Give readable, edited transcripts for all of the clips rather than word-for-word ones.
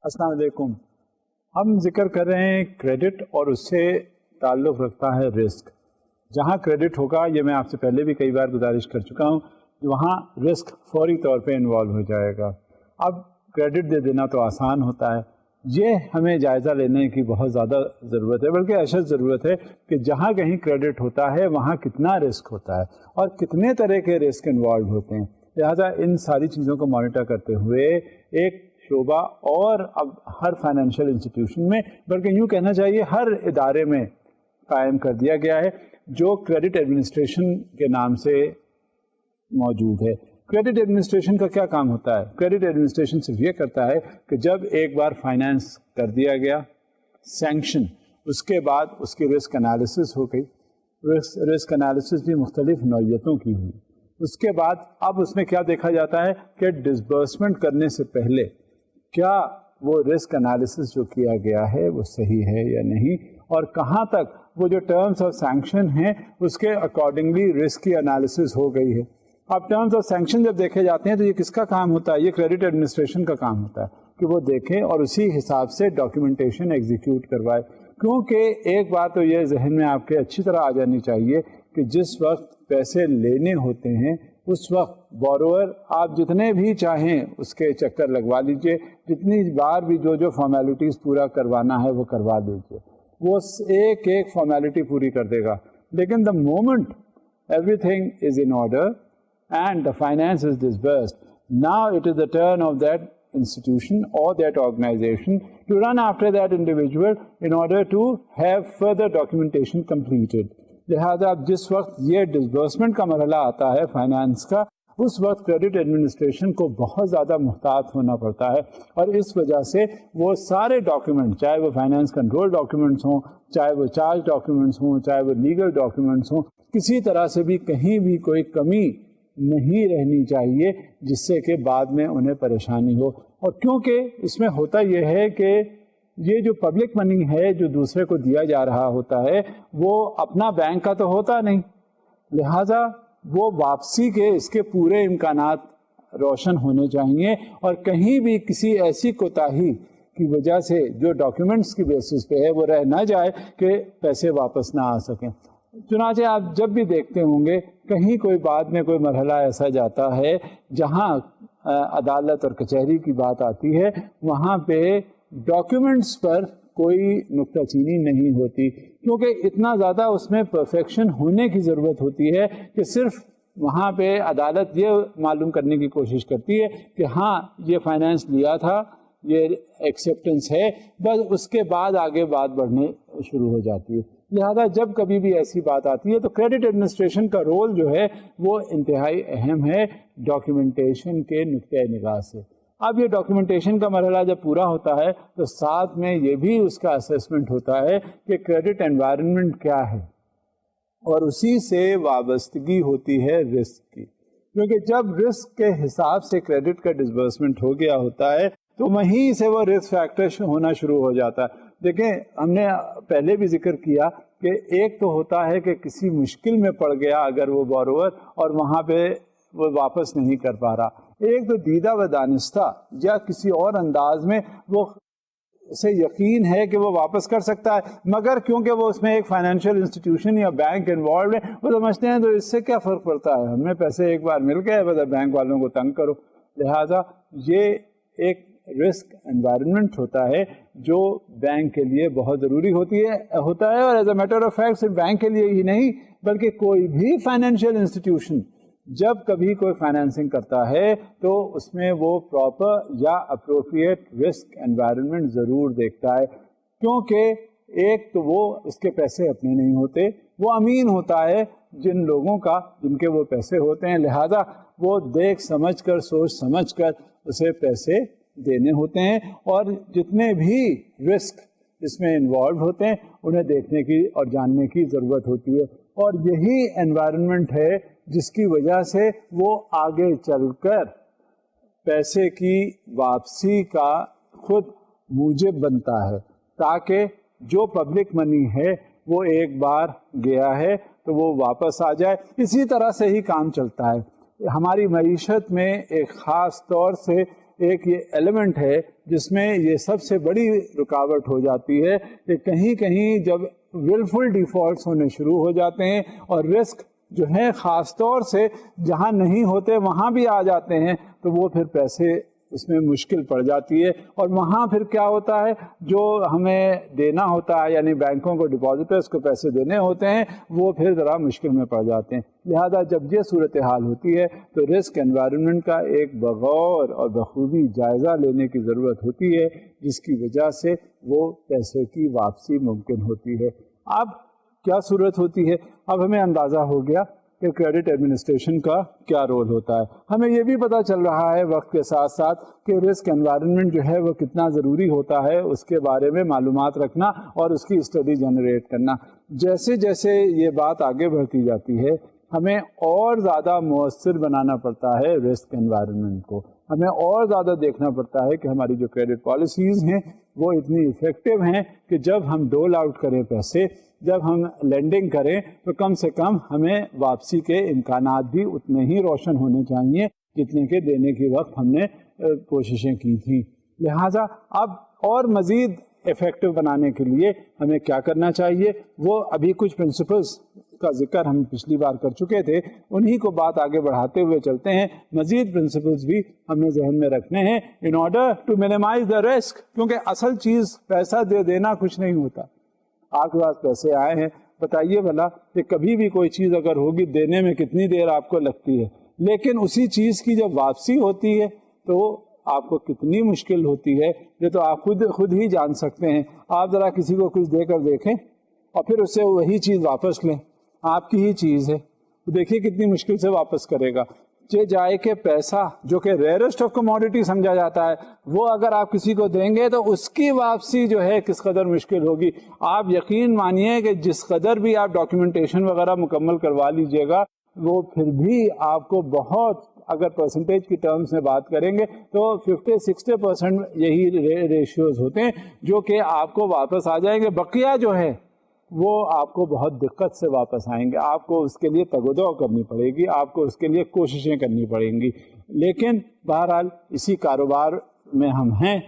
السلام علیکم. ہم ذکر کر رہے ہیں کریڈٹ اور اس سے تعلق رکھتا ہے رسک. جہاں کریڈٹ ہوگا، یہ میں آپ سے پہلے بھی کئی بار گزارش کر چکا ہوں، وہاں رسک فوری طور پہ انوالو ہو جائے گا. اب کریڈٹ دے دینا تو آسان ہوتا ہے، یہ ہمیں جائزہ لینے کی بہت زیادہ ضرورت ہے، بلکہ اشد ضرورت ہے کہ جہاں کہیں کریڈٹ ہوتا ہے وہاں کتنا رسک ہوتا ہے اور کتنے طرح کے رسک انوالو ہوتے ہیں. لہٰذا ان ساری چیزوں کو مانیٹر کرتے ہوئے ایک شعبہ اور اب ہر فائنینشیل انسٹیٹیوشن میں، بلکہ یوں کہنا چاہیے ہر ادارے میں قائم کر دیا گیا ہے، جو کریڈٹ ایڈمنسٹریشن کے نام سے موجود ہے. کریڈٹ ایڈمنسٹریشن کا کیا کام ہوتا ہے؟ کریڈٹ ایڈمنسٹریشن صرف یہ کرتا ہے کہ جب ایک بار فائنینس کر دیا گیا سینکشن، اس کے بعد اس کی رسک انالیسس ہو گئی. رسک انالیسس بھی مختلف نوعیتوں کی ہوئی. اس کے بعد اب اس میں کیا دیکھا جاتا ہے کہ ڈسبرسمنٹ کرنے سے پہلے کیا وہ رسک انالیسس جو کیا گیا ہے وہ صحیح ہے یا نہیں، اور کہاں تک وہ جو ٹرمز آف سینکشن ہیں اس کے اکارڈنگلی رسک کی انالیسس ہو گئی ہے. اب ٹرمز آف سینکشن جب دیکھے جاتے ہیں تو یہ کس کا کام ہوتا ہے؟ یہ کریڈٹ ایڈمنسٹریشن کا کام ہوتا ہے کہ وہ دیکھیں اور اسی حساب سے ڈاکیومنٹیشن ایگزیکیوٹ کروائے. کیونکہ ایک بات تو یہ ذہن میں آپ کے اچھی طرح آ جانی چاہیے کہ جس وقت پیسے لینے ہوتے ہیں اس وقت بوروور آپ جتنے بھی چاہیں اس کے چکر لگوا لیجئے، جتنی بار بھی جو فارمیلٹیز پورا کروانا ہے وہ کروا دیجئے، وہ ایک ایک فارمیلٹی پوری کر دے گا. لیکن the moment every thing is in order and the finance is disbursed, now it is the turn of that institution or that organization to run after that individual in order to have further documentation completed. لہذا اب جس وقت یہ disbursement کا مرحلہ آتا ہے finance کا، اس وقت کریڈٹ ایڈمنسٹریشن کو بہت زیادہ محتاط ہونا پڑتا ہے، اور اس وجہ سے وہ سارے ڈاکیومنٹ، چاہے وہ فائنانس کنٹرول ڈاکیومنٹس ہوں، چاہے وہ چارج ڈاکیومنٹس ہوں، چاہے وہ لیگل ڈاکیومنٹس ہوں، کسی طرح سے بھی کہیں بھی کوئی کمی نہیں رہنی چاہیے جس سے کہ بعد میں انہیں پریشانی ہو. اور کیونکہ اس میں ہوتا یہ ہے کہ یہ جو پبلک منی ہے جو دوسرے کو دیا جا رہا ہوتا ہے وہ اپنا بینک کا تو ہوتا نہیں، لہذا وہ واپسی کے اس کے پورے امکانات روشن ہونے چاہیے، اور کہیں بھی کسی ایسی کوتاہی کی وجہ سے جو ڈاکیومنٹس کی بیسس پہ ہے وہ رہ نہ جائے کہ پیسے واپس نہ آ سکیں. چنانچہ آپ جب بھی دیکھتے ہوں گے کہیں کوئی بعد میں کوئی مرحلہ ایسا جاتا ہے جہاں عدالت اور کچہری کی بات آتی ہے، وہاں پہ ڈاکیومنٹس پر کوئی نکتہ چینی نہیں ہوتی، کیونکہ اتنا زیادہ اس میں پرفیکشن ہونے کی ضرورت ہوتی ہے کہ صرف وہاں پہ عدالت یہ معلوم کرنے کی کوشش کرتی ہے کہ ہاں یہ فائنینس لیا تھا، یہ ایکسیپٹنس ہے، بس اس کے بعد آگے بات بڑھنے شروع ہو جاتی ہے. لہذا جب کبھی بھی ایسی بات آتی ہے تو کریڈٹ ایڈمنسٹریشن کا رول جو ہے وہ انتہائی اہم ہے ڈاکیومنٹیشن کے نقطۂ نگاہ سے. اب یہ ڈاکیومنٹیشن کا مرحلہ جب پورا ہوتا ہے تو ساتھ میں یہ بھی اس کا اسیسمنٹ ہوتا ہے کہ کریڈٹ انوائرمنٹ کیا ہے، اور اسی سے وابستگی ہوتی ہے رسک کی. کیونکہ جب رسک کے حساب سے کریڈٹ کا ڈسبرسمنٹ ہو گیا ہوتا ہے تو وہیں سے وہ رسک فیکٹر ہونا شروع ہو جاتا ہے. دیکھیں، ہم نے پہلے بھی ذکر کیا کہ ایک تو ہوتا ہے کہ کسی مشکل میں پڑ گیا اگر وہ بوروور اور وہاں پہ وہ واپس نہیں کر پا رہا، ایک تو دیدہ و دانستہ یا کسی اور انداز میں وہ سے یقین ہے کہ وہ واپس کر سکتا ہے، مگر کیونکہ وہ اس میں ایک فائنینشیل انسٹیٹیوشن یا بینک انوالوڈ ہے، وہ سمجھتے ہیں تو اس سے کیا فرق پڑتا ہے، ہمیں پیسے ایک بار مل گئے، بس بینک والوں کو تنگ کرو. لہٰذا یہ ایک رسک انوائرمنٹ ہوتا ہے جو بینک کے لیے بہت ضروری ہوتا ہے، اور as a matter of fact صرف بینک کے لیے ہی نہیں بلکہ کوئی بھی فائنینشیل انسٹیٹیوشن جب کبھی کوئی فائنینسنگ کرتا ہے تو اس میں وہ پراپر یا اپروپریٹ رسک انوائرمنٹ ضرور دیکھتا ہے. کیونکہ ایک تو وہ اس کے پیسے اپنے نہیں ہوتے، وہ امین ہوتا ہے جن لوگوں کا جن کے وہ پیسے ہوتے ہیں، لہذا وہ دیکھ سمجھ کر سوچ سمجھ کر اسے پیسے دینے ہوتے ہیں، اور جتنے بھی رسک اس میں انوالو ہوتے ہیں انہیں دیکھنے کی اور جاننے کی ضرورت ہوتی ہے. اور یہی انوائرمنٹ ہے جس کی وجہ سے وہ آگے چل کر پیسے کی واپسی کا خود موجب بنتا ہے، تاکہ جو پبلک منی ہے وہ ایک بار گیا ہے تو وہ واپس آ جائے. اسی طرح سے ہی کام چلتا ہے. ہماری معیشت میں ایک خاص طور سے ایک یہ ایلیمنٹ ہے جس میں یہ سب سے بڑی رکاوٹ ہو جاتی ہے کہ کہیں کہیں جب ولفل ڈیفالٹس ہونے شروع ہو جاتے ہیں اور رسک جو ہے خاص طور سے جہاں نہیں ہوتے وہاں بھی آ جاتے ہیں تو وہ پھر پیسے اس میں مشکل پڑ جاتی ہے، اور وہاں پھر کیا ہوتا ہے جو ہمیں دینا ہوتا ہے یعنی بینکوں کو ڈپازٹرس کو پیسے دینے ہوتے ہیں وہ پھر ذرا مشکل میں پڑ جاتے ہیں. لہذا جب یہ صورتحال ہوتی ہے تو رسک انوائرمنٹ کا ایک بغور اور بخوبی جائزہ لینے کی ضرورت ہوتی ہے جس کی وجہ سے وہ پیسے کی واپسی ممکن ہوتی ہے. اب کیا صورت ہوتی ہے؟ اب ہمیں اندازہ ہو گیا کہ کریڈٹ ایڈمنسٹریشن کا کیا رول ہوتا ہے. ہمیں یہ بھی پتہ چل رہا ہے وقت کے ساتھ ساتھ کہ رسک انوائرمنٹ جو ہے وہ کتنا ضروری ہوتا ہے، اس کے بارے میں معلومات رکھنا اور اس کی اسٹڈی جنریٹ کرنا. جیسے جیسے یہ بات آگے بڑھتی جاتی ہے ہمیں اور زیادہ مؤثر بنانا پڑتا ہے رسک انوائرمنٹ کو. ہمیں اور زیادہ دیکھنا پڑتا ہے کہ ہماری جو کریڈٹ پالیسیز ہیں وہ اتنی افیکٹو ہیں کہ جب ہم ڈول آؤٹ کریں پیسے، جب ہم لینڈنگ کریں تو کم سے کم ہمیں واپسی کے امکانات بھی اتنے ہی روشن ہونے چاہیے جتنے کے دینے کے وقت ہم نے کوششیں کی تھیں. لہٰذا اب اور مزید افیکٹو بنانے کے لیے ہمیں کیا کرنا چاہیے، وہ ابھی کچھ پرنسپلز کا ذکر ہم پچھلی بار کر چکے تھے، انہی کو بات آگے بڑھاتے ہوئے چلتے ہیں. مزید پرنسپلز بھی ہمیں ذہن میں رکھنے ہیں in order to minimize the risk, کیونکہ اصل چیز پیسہ دے دینا کچھ نہیں ہوتا. آپ کے پاس پیسے آئے ہیں، بتائیے بھلا کہ کبھی بھی کوئی چیز اگر ہوگی دینے میں کتنی دیر آپ کو لگتی ہے، لیکن اسی چیز کی جب واپسی ہوتی ہے تو آپ کو کتنی مشکل ہوتی ہے یہ تو آپ خود ہی جان سکتے ہیں. آپ ذرا کسی کو کچھ دے کر دیکھیں اور پھر اس سے وہی چیز واپس لیں، آپ کی ہی چیز ہے، دیکھیے کتنی مشکل سے واپس کرے گا. جائے کہ پیسہ جو کہ ریئرسٹ آف کموڈیٹی سمجھا جاتا ہے وہ اگر آپ کسی کو دیں گے تو اس کی واپسی جو ہے کس قدر مشکل ہوگی. آپ یقین مانیے کہ جس قدر بھی آپ ڈاکیومنٹیشن وغیرہ مکمل کروا لیجئے گا وہ پھر بھی آپ کو بہت، اگر پرسنٹیج کی ٹرمز میں بات کریں گے تو 50-60% یہی ریشیوز ہوتے ہیں جو کہ آپ کو واپس آ جائیں گے. بقیہ جو ہے وہ آپ کو بہت دقت سے واپس آئیں گے، آپ کو اس کے لیے تگ و دو کرنی پڑے گی، آپ کو اس کے لیے کوششیں کرنی پڑیں گی. لیکن بہرحال اسی کاروبار میں ہم ہیں،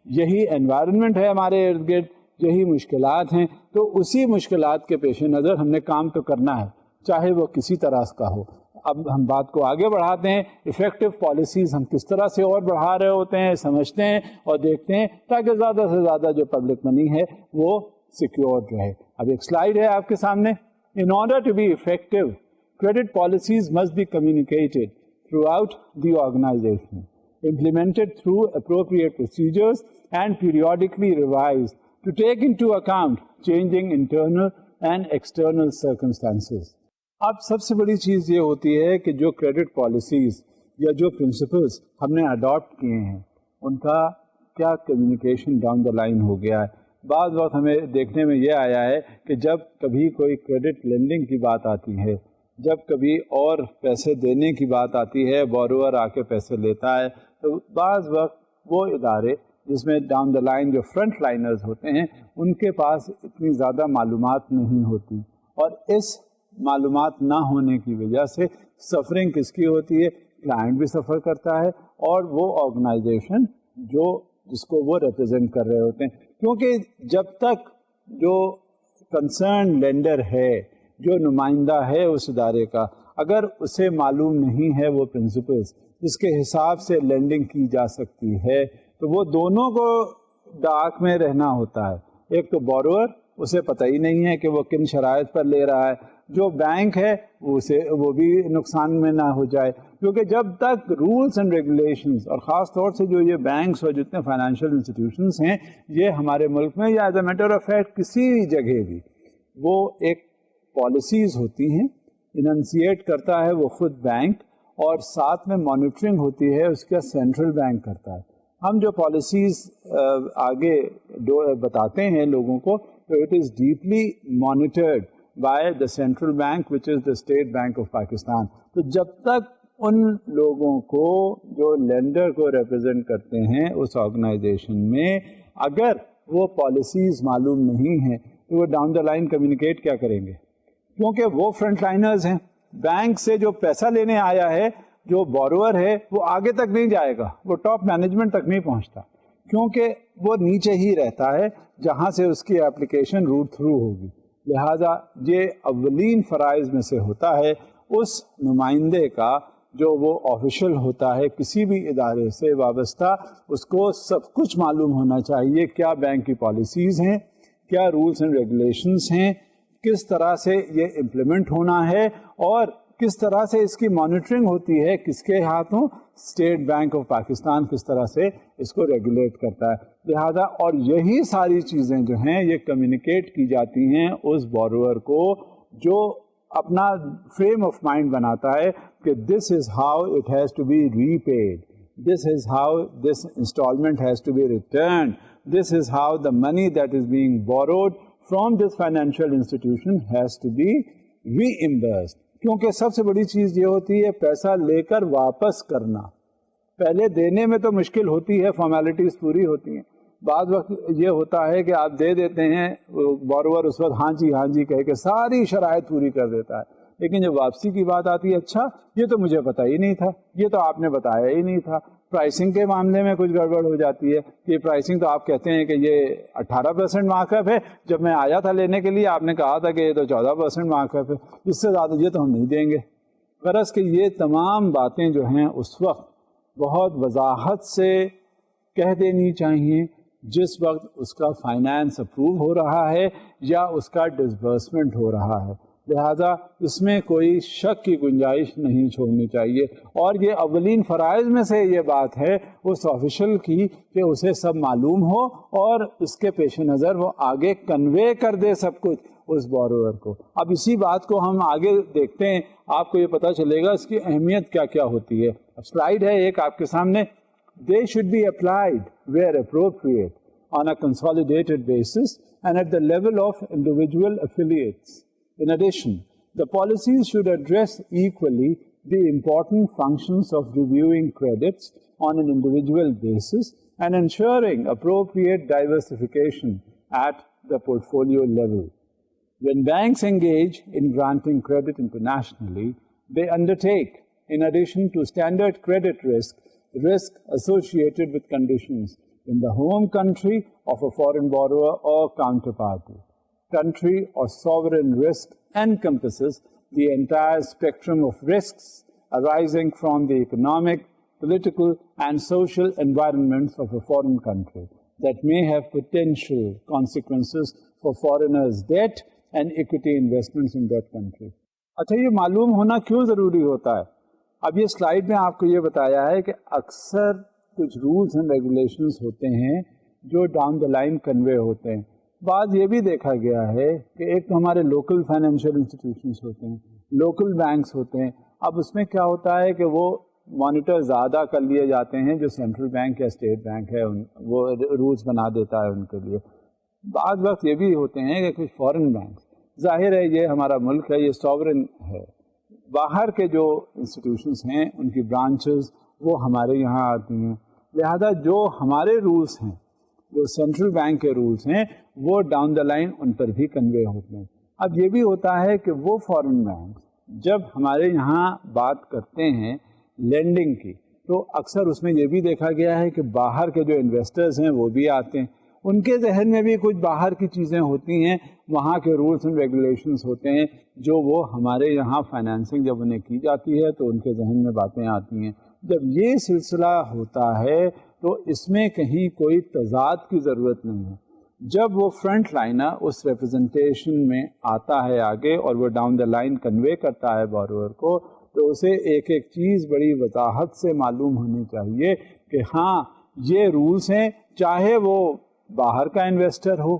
یہی انوائرمنٹ ہے ہمارے ارد گرد، یہی مشکلات ہیں، تو اسی مشکلات کے پیش نظر ہم نے کام تو کرنا ہے چاہے وہ کسی طرح کا ہو. اب ہم بات کو آگے بڑھاتے ہیں، افیکٹو پالیسیز ہم کس طرح سے اور بڑھا رہے ہوتے ہیں، سمجھتے ہیں اور دیکھتے ہیں تاکہ زیادہ سے زیادہ جو پبلک منی ہے وہ سیکیور رہے. اب ایک سلائیڈ ہے آپ کے سامنے. In order to be effective, credit policies must be communicated throughout the organization, implemented through appropriate procedures and periodically revised to take into account changing internal and external circumstances. اب سب سے بڑی چیز یہ ہوتی ہے کہ جو کریڈٹ پالیسیز یا جو پرنسپلز ہم نے اڈاپٹ کیے ہیں ان کا کیا کمیونیکیشن ڈاؤن دا لائن ہو گیا ہے. بعض وقت ہمیں دیکھنے میں یہ آیا ہے کہ جب کبھی کوئی کریڈٹ لینڈنگ کی بات آتی ہے، جب کبھی اور پیسے دینے کی بات آتی ہے، بورور آ کے پیسے لیتا ہے، تو بعض وقت وہ ادارے جس میں ڈاؤن دا لائن جو فرنٹ لائنرز ہوتے ہیں ان کے پاس اتنی زیادہ معلومات نہیں ہوتی، اور اس معلومات نہ ہونے کی وجہ سے سفرنگ کس کی ہوتی ہے؟ کلائنٹ بھی سفر کرتا ہے اور وہ آرگنائزیشن جس کو وہ ریپرزینٹ کر رہے ہوتے ہیں. کیونکہ جب تک جو کنسرن لینڈر ہے، جو نمائندہ ہے اس ادارے کا، اگر اسے معلوم نہیں ہے وہ پرنسپلز جس کے حساب سے لینڈنگ کی جا سکتی ہے تو وہ دونوں کو ڈاک میں رہنا ہوتا ہے. ایک تو بورور، اسے پتہ ہی نہیں ہے کہ وہ کن شرائط پر لے رہا ہے، جو بینک ہے وہ بھی نقصان میں نہ ہو جائے. کیونکہ جب تک رولس اینڈ ریگولیشنز، اور خاص طور سے جو یہ بینکس اور جتنے فائنینشیل انسٹیٹیوشنز ہیں یہ ہمارے ملک میں یا as a matter of fact کسی بھی جگہ بھی، وہ ایک پالیسیز ہوتی ہیں، اننسیٹ کرتا ہے وہ خود بینک، اور ساتھ میں مانیٹرنگ ہوتی ہے اس کا سینٹرل بینک کرتا ہے. ہم جو پالیسیز آگے بتاتے ہیں لوگوں کو تو it is deeply monitored by the central bank which is the state bank of Pakistan. تو جب تک ان لوگوں کو جو لینڈر کو ریپرزینٹ کرتے ہیں اس آرگنائزیشن میں اگر وہ پالیسیز معلوم نہیں ہیں تو وہ ڈاؤن دا لائن کمیونیکیٹ کیا کریں گے؟ کیونکہ وہ فرنٹ لائنرز ہیں. بینک سے جو پیسہ لینے آیا ہے جو بوروور ہے وہ آگے تک نہیں جائے گا, وہ ٹاپ مینجمنٹ تک نہیں پہنچتا, کیونکہ وہ نیچے ہی رہتا ہے جہاں سے اس کی اپلیکیشن روٹ تھرو ہوگی. لہذا یہ اولین فرائض میں سے ہوتا ہے اس نمائندے کا جو وہ آفیشل ہوتا ہے کسی بھی ادارے سے وابستہ, اس کو سب کچھ معلوم ہونا چاہیے کیا بینک کی پالیسیز ہیں, کیا رولس اینڈ ریگولیشنز ہیں, کس طرح سے یہ امپلیمنٹ ہونا ہے, اور کس طرح سے اس کی مانیٹرنگ ہوتی ہے, کس کے ہاتھوں, اسٹیٹ بینک آف پاکستان کس طرح سے اس کو ریگولیٹ کرتا ہے. لہذا اور یہی ساری چیزیں جو ہیں یہ کمیونیکیٹ کی جاتی ہیں اس بوروور کو جو اپنا فریم آف مائنڈ بناتا ہے کہ this is how it has to be repaid, this is how this instalment has to be returned, this is how the money that is being borrowed from this financial institution has to be reimbursed. کیونکہ سب سے بڑی چیز یہ ہوتی ہے پیسہ لے کر واپس کرنا. پہلے دینے میں تو مشکل ہوتی ہے, فارمیلٹیز پوری ہوتی ہیں, بعض وقت یہ ہوتا ہے کہ آپ دے دیتے ہیں, بوروور اس وقت ہاں جی کہہ کے ساری شرائط پوری کر دیتا ہے, لیکن جب واپسی کی بات آتی ہے اچھا یہ تو مجھے پتہ ہی نہیں تھا, یہ تو آپ نے بتایا ہی نہیں تھا. پرائسنگ کے معاملے میں کچھ گڑبڑ ہو جاتی ہے, یہ پرائسنگ تو آپ کہتے ہیں کہ یہ 18% مارک اپ ہے, جب میں آیا تھا لینے کے لیے آپ نے کہا تھا کہ یہ تو 14% مارک اپ ہے, اس سے زیادہ یہ تو ہم نہیں دیں گے. غرض کہ یہ تمام باتیں جو ہیں اس وقت بہت وضاحت سے کہہ دینی چاہیے جس وقت اس کا فائنانس اپروو ہو رہا ہے یا اس کا ڈسبرسمنٹ ہو رہا ہے. لہذا اس میں کوئی شک کی گنجائش نہیں چھوڑنی چاہیے, اور یہ اولین فرائض میں سے یہ بات ہے اس آفیشل کی کہ اسے سب معلوم ہو اور اس کے پیش نظر وہ آگے کنوے کر دے سب کچھ اس بوروور کو. اب اسی بات کو ہم آگے دیکھتے ہیں, آپ کو یہ پتہ چلے گا اس کی اہمیت کیا کیا ہوتی ہے. اب سلائیڈ ہے ایک آپ کے سامنے. They should be applied where appropriate on a consolidated basis and at the level of individual affiliates. In addition, the policies should address equally the important functions of reviewing credits on an individual basis and ensuring appropriate diversification at the portfolio level. When banks engage in granting credit internationally, they undertake, in addition to standard credit risk associated with conditions in the home country of a foreign borrower or counterparty. Country or sovereign risk encompasses the entire spectrum of risks arising from the economic, political, and social environments of a foreign country that may have potential consequences for foreigners' debt and equity investments in that country. اچھا, یہ معلوم ہونا کیوں ضروری ہوتا ہے؟ اب یہ سلائیڈ میں آپ کو یہ بتایا ہے کہ اکثر کچھ رولز اینڈ ریگولیشنز ہوتے ہیں جو ڈاؤن دا لائن کنوے ہوتے ہیں. بعض یہ بھی دیکھا گیا ہے کہ ایک تو ہمارے لوکل فائنینشیل انسٹیٹیوشنز ہوتے ہیں, لوکل بینکس ہوتے ہیں. اب اس میں کیا ہوتا ہے کہ وہ مانیٹر زیادہ کر لیے جاتے ہیں جو سینٹرل بینک یا اسٹیٹ بینک ہے, وہ رولز بنا دیتا ہے ان کے لیے. بعض وقت یہ بھی ہوتے ہیں کہ کچھ فورن بینک, ظاہر ہے یہ ہمارا ملک ہے, یہ سوورن ہے, باہر کے جو انسٹیٹیوشنس ہیں ان کی برانچز وہ ہمارے یہاں آتی ہیں. لہذا جو ہمارے رولس ہیں, جو سینٹرل بینک کے رولس ہیں, وہ ڈاؤن دا لائن ان پر بھی کنوے ہوتے ہیں. اب یہ بھی ہوتا ہے کہ وہ فورن بینک جب ہمارے یہاں بات کرتے ہیں لینڈنگ کی, تو اکثر اس میں یہ بھی دیکھا گیا ہے کہ باہر کے جو انویسٹرز ہیں وہ بھی آتے ہیں, ان کے ذہن میں بھی کچھ باہر کی چیزیں ہوتی ہیں, وہاں کے رولس اینڈ ریگولیشنز ہوتے ہیں جو وہ ہمارے یہاں فائنینسنگ جب انہیں کی جاتی ہے تو ان کے ذہن میں باتیں آتی ہیں. جب یہ سلسلہ ہوتا ہے تو اس میں کہیں کوئی تضاد کی ضرورت نہیں ہے. جب وہ فرنٹ لائنر اس ریپرزنٹیشن میں آتا ہے آگے اور وہ ڈاؤن دا لائن کنوے کرتا ہے بوروور کو, تو اسے ایک ایک چیز بڑی وضاحت سے معلوم ہونی چاہیے کہ ہاں یہ رولس ہیں, چاہے وہ باہر کا انویسٹر ہو,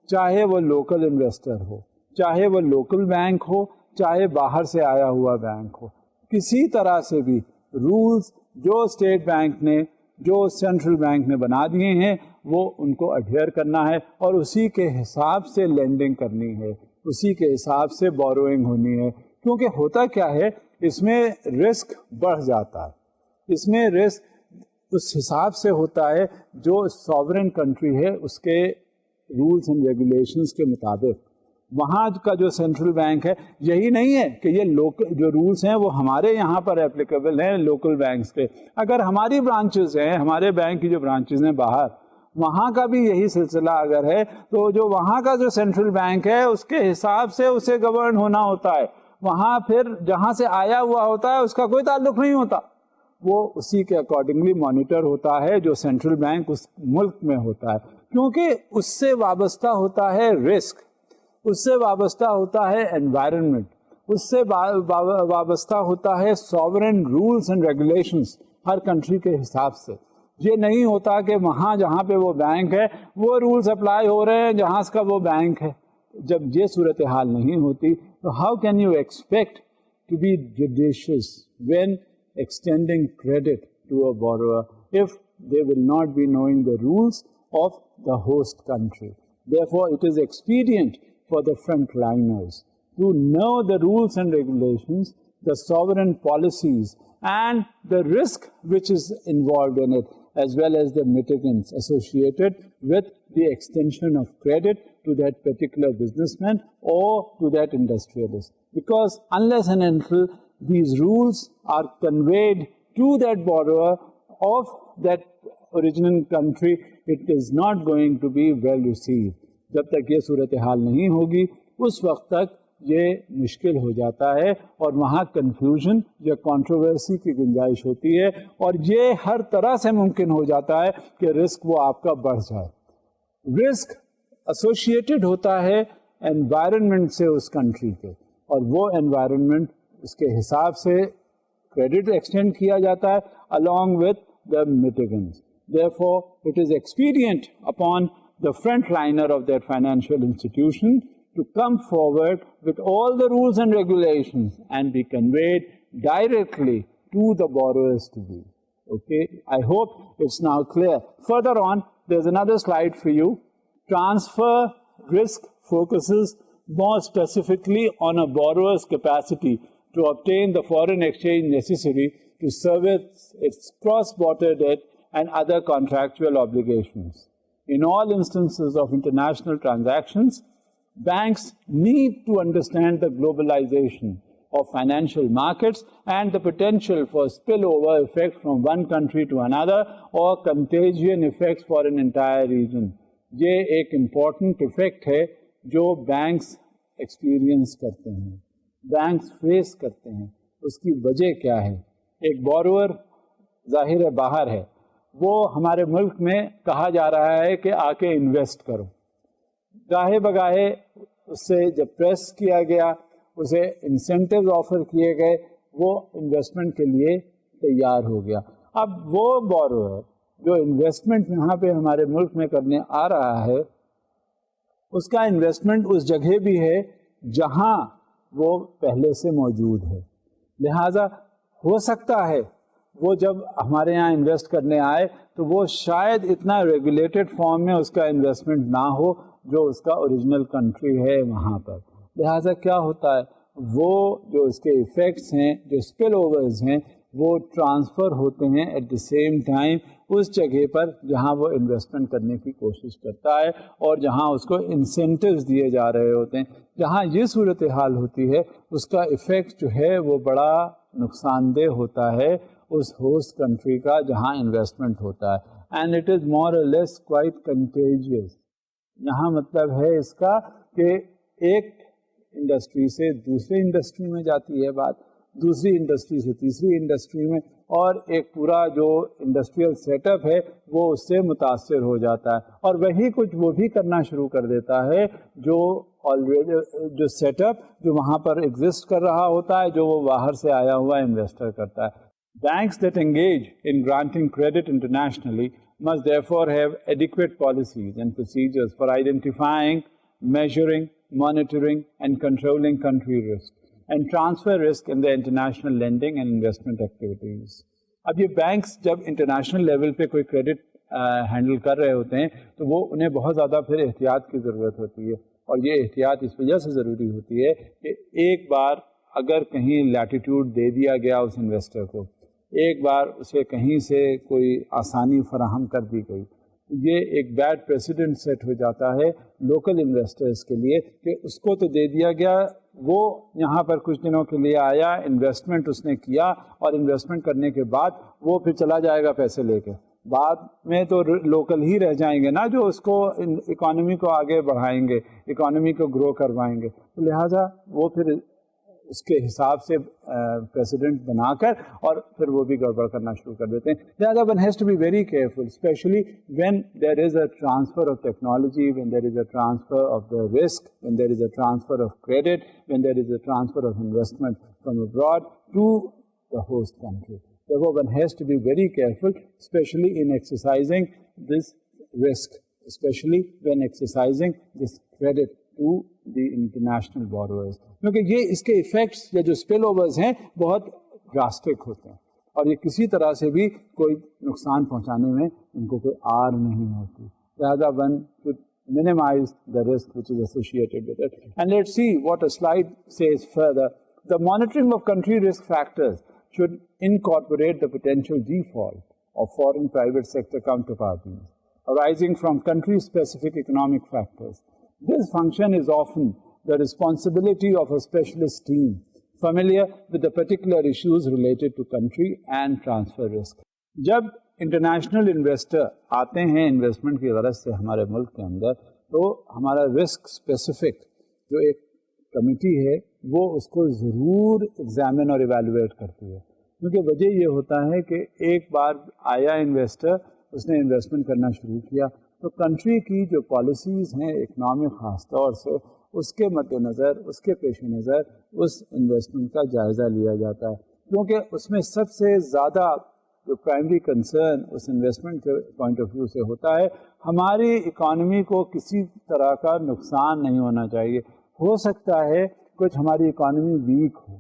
چاہے وہ لوکل انویسٹر ہو, چاہے وہ لوکل بینک ہو, چاہے باہر سے آیا ہوا بینک ہو, کسی طرح سے بھی رولز جو اسٹیٹ بینک نے, جو سینٹرل بینک نے بنا دیے ہیں وہ ان کو اڈھیئر کرنا ہے اور اسی کے حساب سے لینڈنگ کرنی ہے, اسی کے حساب سے بوروئنگ ہونی ہے. کیونکہ ہوتا کیا ہے, اس میں رسک بڑھ جاتا ہے, اس میں رسک اس حساب سے ہوتا ہے جو ساورن کنٹری ہے اس کے رولز اینڈ ریگولیشنز کے مطابق. وہاں کا جو سینٹرل بینک ہے یہی نہیں ہے کہ یہ لوکل جو رولس ہیں وہ ہمارے یہاں پر اپلیکیبل ہیں لوکل بینکس کے. اگر ہماری برانچز ہیں, ہمارے بینک کی جو برانچز ہیں باہر, وہاں کا بھی یہی سلسلہ اگر ہے تو جو وہاں کا جو سینٹرل بینک ہے اس کے حساب سے اسے گورن ہونا ہوتا ہے. وہاں پھر جہاں سے آیا ہوا ہوتا ہے اس کا کوئی تعلق نہیں ہوتا, وہ اسی کے اکارڈنگلی مانیٹر ہوتا ہے جو سینٹرل بینک اس ملک میں ہوتا ہے, کیونکہ اس سے وابستہ ہوتا ہے رسک, اس سے وابستہ ہوتا ہے انوائرمنٹ, اس سے وابستہ ہوتا ہے سوورن رولز اینڈ ریگولیشنز ہر کنٹری کے حساب سے. یہ نہیں ہوتا کہ وہاں جہاں پہ وہ بینک ہے وہ رولز اپلائی ہو رہے ہیں جہاں اس کا وہ بینک ہے. جب یہ صورتحال نہیں ہوتی تو how can you expect to be judicious when extending credit to a borrower if they will not be knowing the rules of the host country. Therefore, it is expedient for the frontliners to know the rules and regulations, the sovereign policies, and the risk which is involved in it, as well as the mitigants associated with the extension of credit to that particular businessman or to that industrialist. Because unless and until these rules are conveyed to that borrower of that original country, it is not going to be well received. جب تک یہ صورتحال نہیں ہوگی اس وقت تک یہ مشکل ہو جاتا ہے اور وہاں کنفیوژن یا کنٹروورسی کی گنجائش ہوتی ہے, اور یہ ہر طرح سے ممکن ہو جاتا ہے کہ رسک وہ آپ کا بڑھ جائے. رسک ایسوسیٹڈ ہوتا ہے انوائرمنٹ سے اس کنٹری کے, اور وہ انوائرمنٹ اس کے حساب سے کریڈٹ ایکسٹینڈ کیا جاتا ہے along with the mitigants. Therefore, it is expedient upon the frontliner of that financial institution to come forward with all the rules and regulations and be conveyed directly to the borrowers to be. Okay, I hope it's now clear. Further on, there's another slide for you. Transfer risk focuses more specifically on a borrower's capacity to obtain the foreign exchange necessary to service its cross-border debt and other contractual obligations. In all instances of international transactions, banks need to understand the globalization of financial markets and the potential for spillover effect from one country to another or contagion effects for an entire region. یہ ایک important effect ہے جو banks experience کرتے ہیں, banks face کرتے ہیں. اس کی وجہ کیا ہے؟ ایک بورور ظاہر ہے باہر ہے, وہ ہمارے ملک میں کہا جا رہا ہے کہ آ کے انویسٹ کرو. گاہے بگاہے اس سے جب پریس کیا گیا, اسے انسینٹیو آفر کیے گئے, وہ انویسٹمنٹ کے لیے تیار ہو گیا. اب وہ بورور جو انویسٹمنٹ یہاں پہ ہمارے ملک میں کرنے آ رہا ہے, اس کا انویسٹمنٹ اس جگہ بھی ہے جہاں وہ پہلے سے موجود ہے. لہذا ہو سکتا ہے وہ جب ہمارے یہاں انویسٹ کرنے آئے تو وہ شاید اتنا ریگولیٹڈ فارم میں اس کا انویسٹمنٹ نہ ہو جو اس کا اوریجنل کنٹری ہے وہاں پر. لہذا کیا ہوتا ہے, وہ جو اس کے ایفیکٹس ہیں, جو اسپل اوورز ہیں, وہ ٹرانسفر ہوتے ہیں ایٹ دی سیم ٹائم اس جگہ پر جہاں وہ انویسٹمنٹ کرنے کی کوشش کرتا ہے اور جہاں اس کو انسینٹیوز دیے جا رہے ہوتے ہیں. جہاں یہ صورتحال ہوتی ہے اس کا ایفیکٹ جو ہے وہ بڑا نقصان دہ ہوتا ہے اس ہوسٹ کنٹری کا جہاں انویسٹمنٹ ہوتا ہے. اینڈ اٹ از مور اور لیس کوائٹ کنٹیجیس. یہاں مطلب ہے اس کا کہ ایک انڈسٹری سے دوسری انڈسٹری میں جاتی ہے بات, دوسری انڈسٹری سے تیسری انڈسٹری میں, اور ایک پورا جو انڈسٹریل سیٹ اپ ہے وہ اس سے متاثر ہو جاتا ہے, اور وہی کچھ وہ بھی کرنا شروع کر دیتا ہے جو آلریڈی جو سیٹ اپ جو وہاں پر ایگزسٹ کر رہا ہوتا ہے, جو وہ باہر سے آیا ہوا انویسٹر کرتا ہے. Banks that engage in granting credit internationally must therefore have adequate policies and procedures for identifying, measuring, monitoring, and controlling country risk and transfer risk in their international lending and investment activities. اب یہ banks جب international level پہ کوئی credit handle کر رہے ہوتے ہیں تو وہ انہیں بہت زیادہ پھر احتیاط کی ضرورت ہوتی ہے, اور یہ احتیاط اس وجہ سے ضروری ہوتی ہے کہ ایک بار اگر کہیں لیٹیٹیوڈ دے دیا گیا اس انویسٹر کو, ایک بار اسے کہیں سے کوئی آسانی فراہم کر دی گئی, یہ ایک بیڈ پریسیڈنٹ سیٹ ہو جاتا ہے لوکل انویسٹرز کے لیے کہ اس کو تو دے دیا گیا، وہ یہاں پر کچھ دنوں کے لیے آیا، انویسٹمنٹ اس نے کیا، اور انویسٹمنٹ کرنے کے بعد وہ پھر چلا جائے گا پیسے لے کے، بعد میں تو لوکل ہی رہ جائیں گے نا جو اس کو اکانومی کو آگے بڑھائیں گے، اکانومی کو گرو کروائیں گے، تو لہٰذا وہ پھر اس کے حساب سے پریسیڈنٹ بنا کر اور پھر وہ بھی گڑبڑ کرنا شروع کر دیتے ہیں. لہٰذا one has to be very careful especially when there is a transfer of technology, when there is a transfer of the risk, when there is a transfer of credit, when there is a transfer of investment from abroad to the host country. Therefore, one has to be very careful, especially in exercising this risk, especially when exercising this credit to the international borrowers. کیونکہ یہ اس کے effects یا جو spill overs ہیں بہت drastic ہوتے ہیں اور یہ کسی طرح سے بھی کوئی نقصان پہنچانے میں ان کو کوئی آر نہیں ہوتی. لہٰذا one should minimize the risk which is associated with it. And let's see what a slide says further. The monitoring of country risk factors should incorporate the potential default of foreign private sector counterparties arising from country-specific economic factors. This function is often the responsibility of a specialist team familiar with the particular issues related to country and transfer risk. جب international investor آتے ہیں investment کی غرض سے ہمارے ملک کے اندر، تو ہمارا رسک اسپیسیفک جو ایک کمیٹی ہے وہ اس کو ضرور ایگزامن اور ایویلویٹ کرتی ہے. کیونکہ وجہ یہ ہوتا ہے کہ ایک بار آیا انویسٹر، اس نے انویسٹمنٹ کرنا شروع کیا، تو کنٹری کی جو پالیسیز ہیں اکنامک خاص طور سے، اس کے مد نظر، اس کے پیش نظر اس انویسٹمنٹ کا جائزہ لیا جاتا ہے. کیونکہ اس میں سب سے زیادہ جو پرائمری کنسرن اس انویسٹمنٹ کے پوائنٹ آف ویو سے ہوتا ہے، ہماری اکانومی کو کسی طرح کا نقصان نہیں ہونا چاہیے. ہو سکتا ہے کچھ ہماری اکانومی ویک ہو،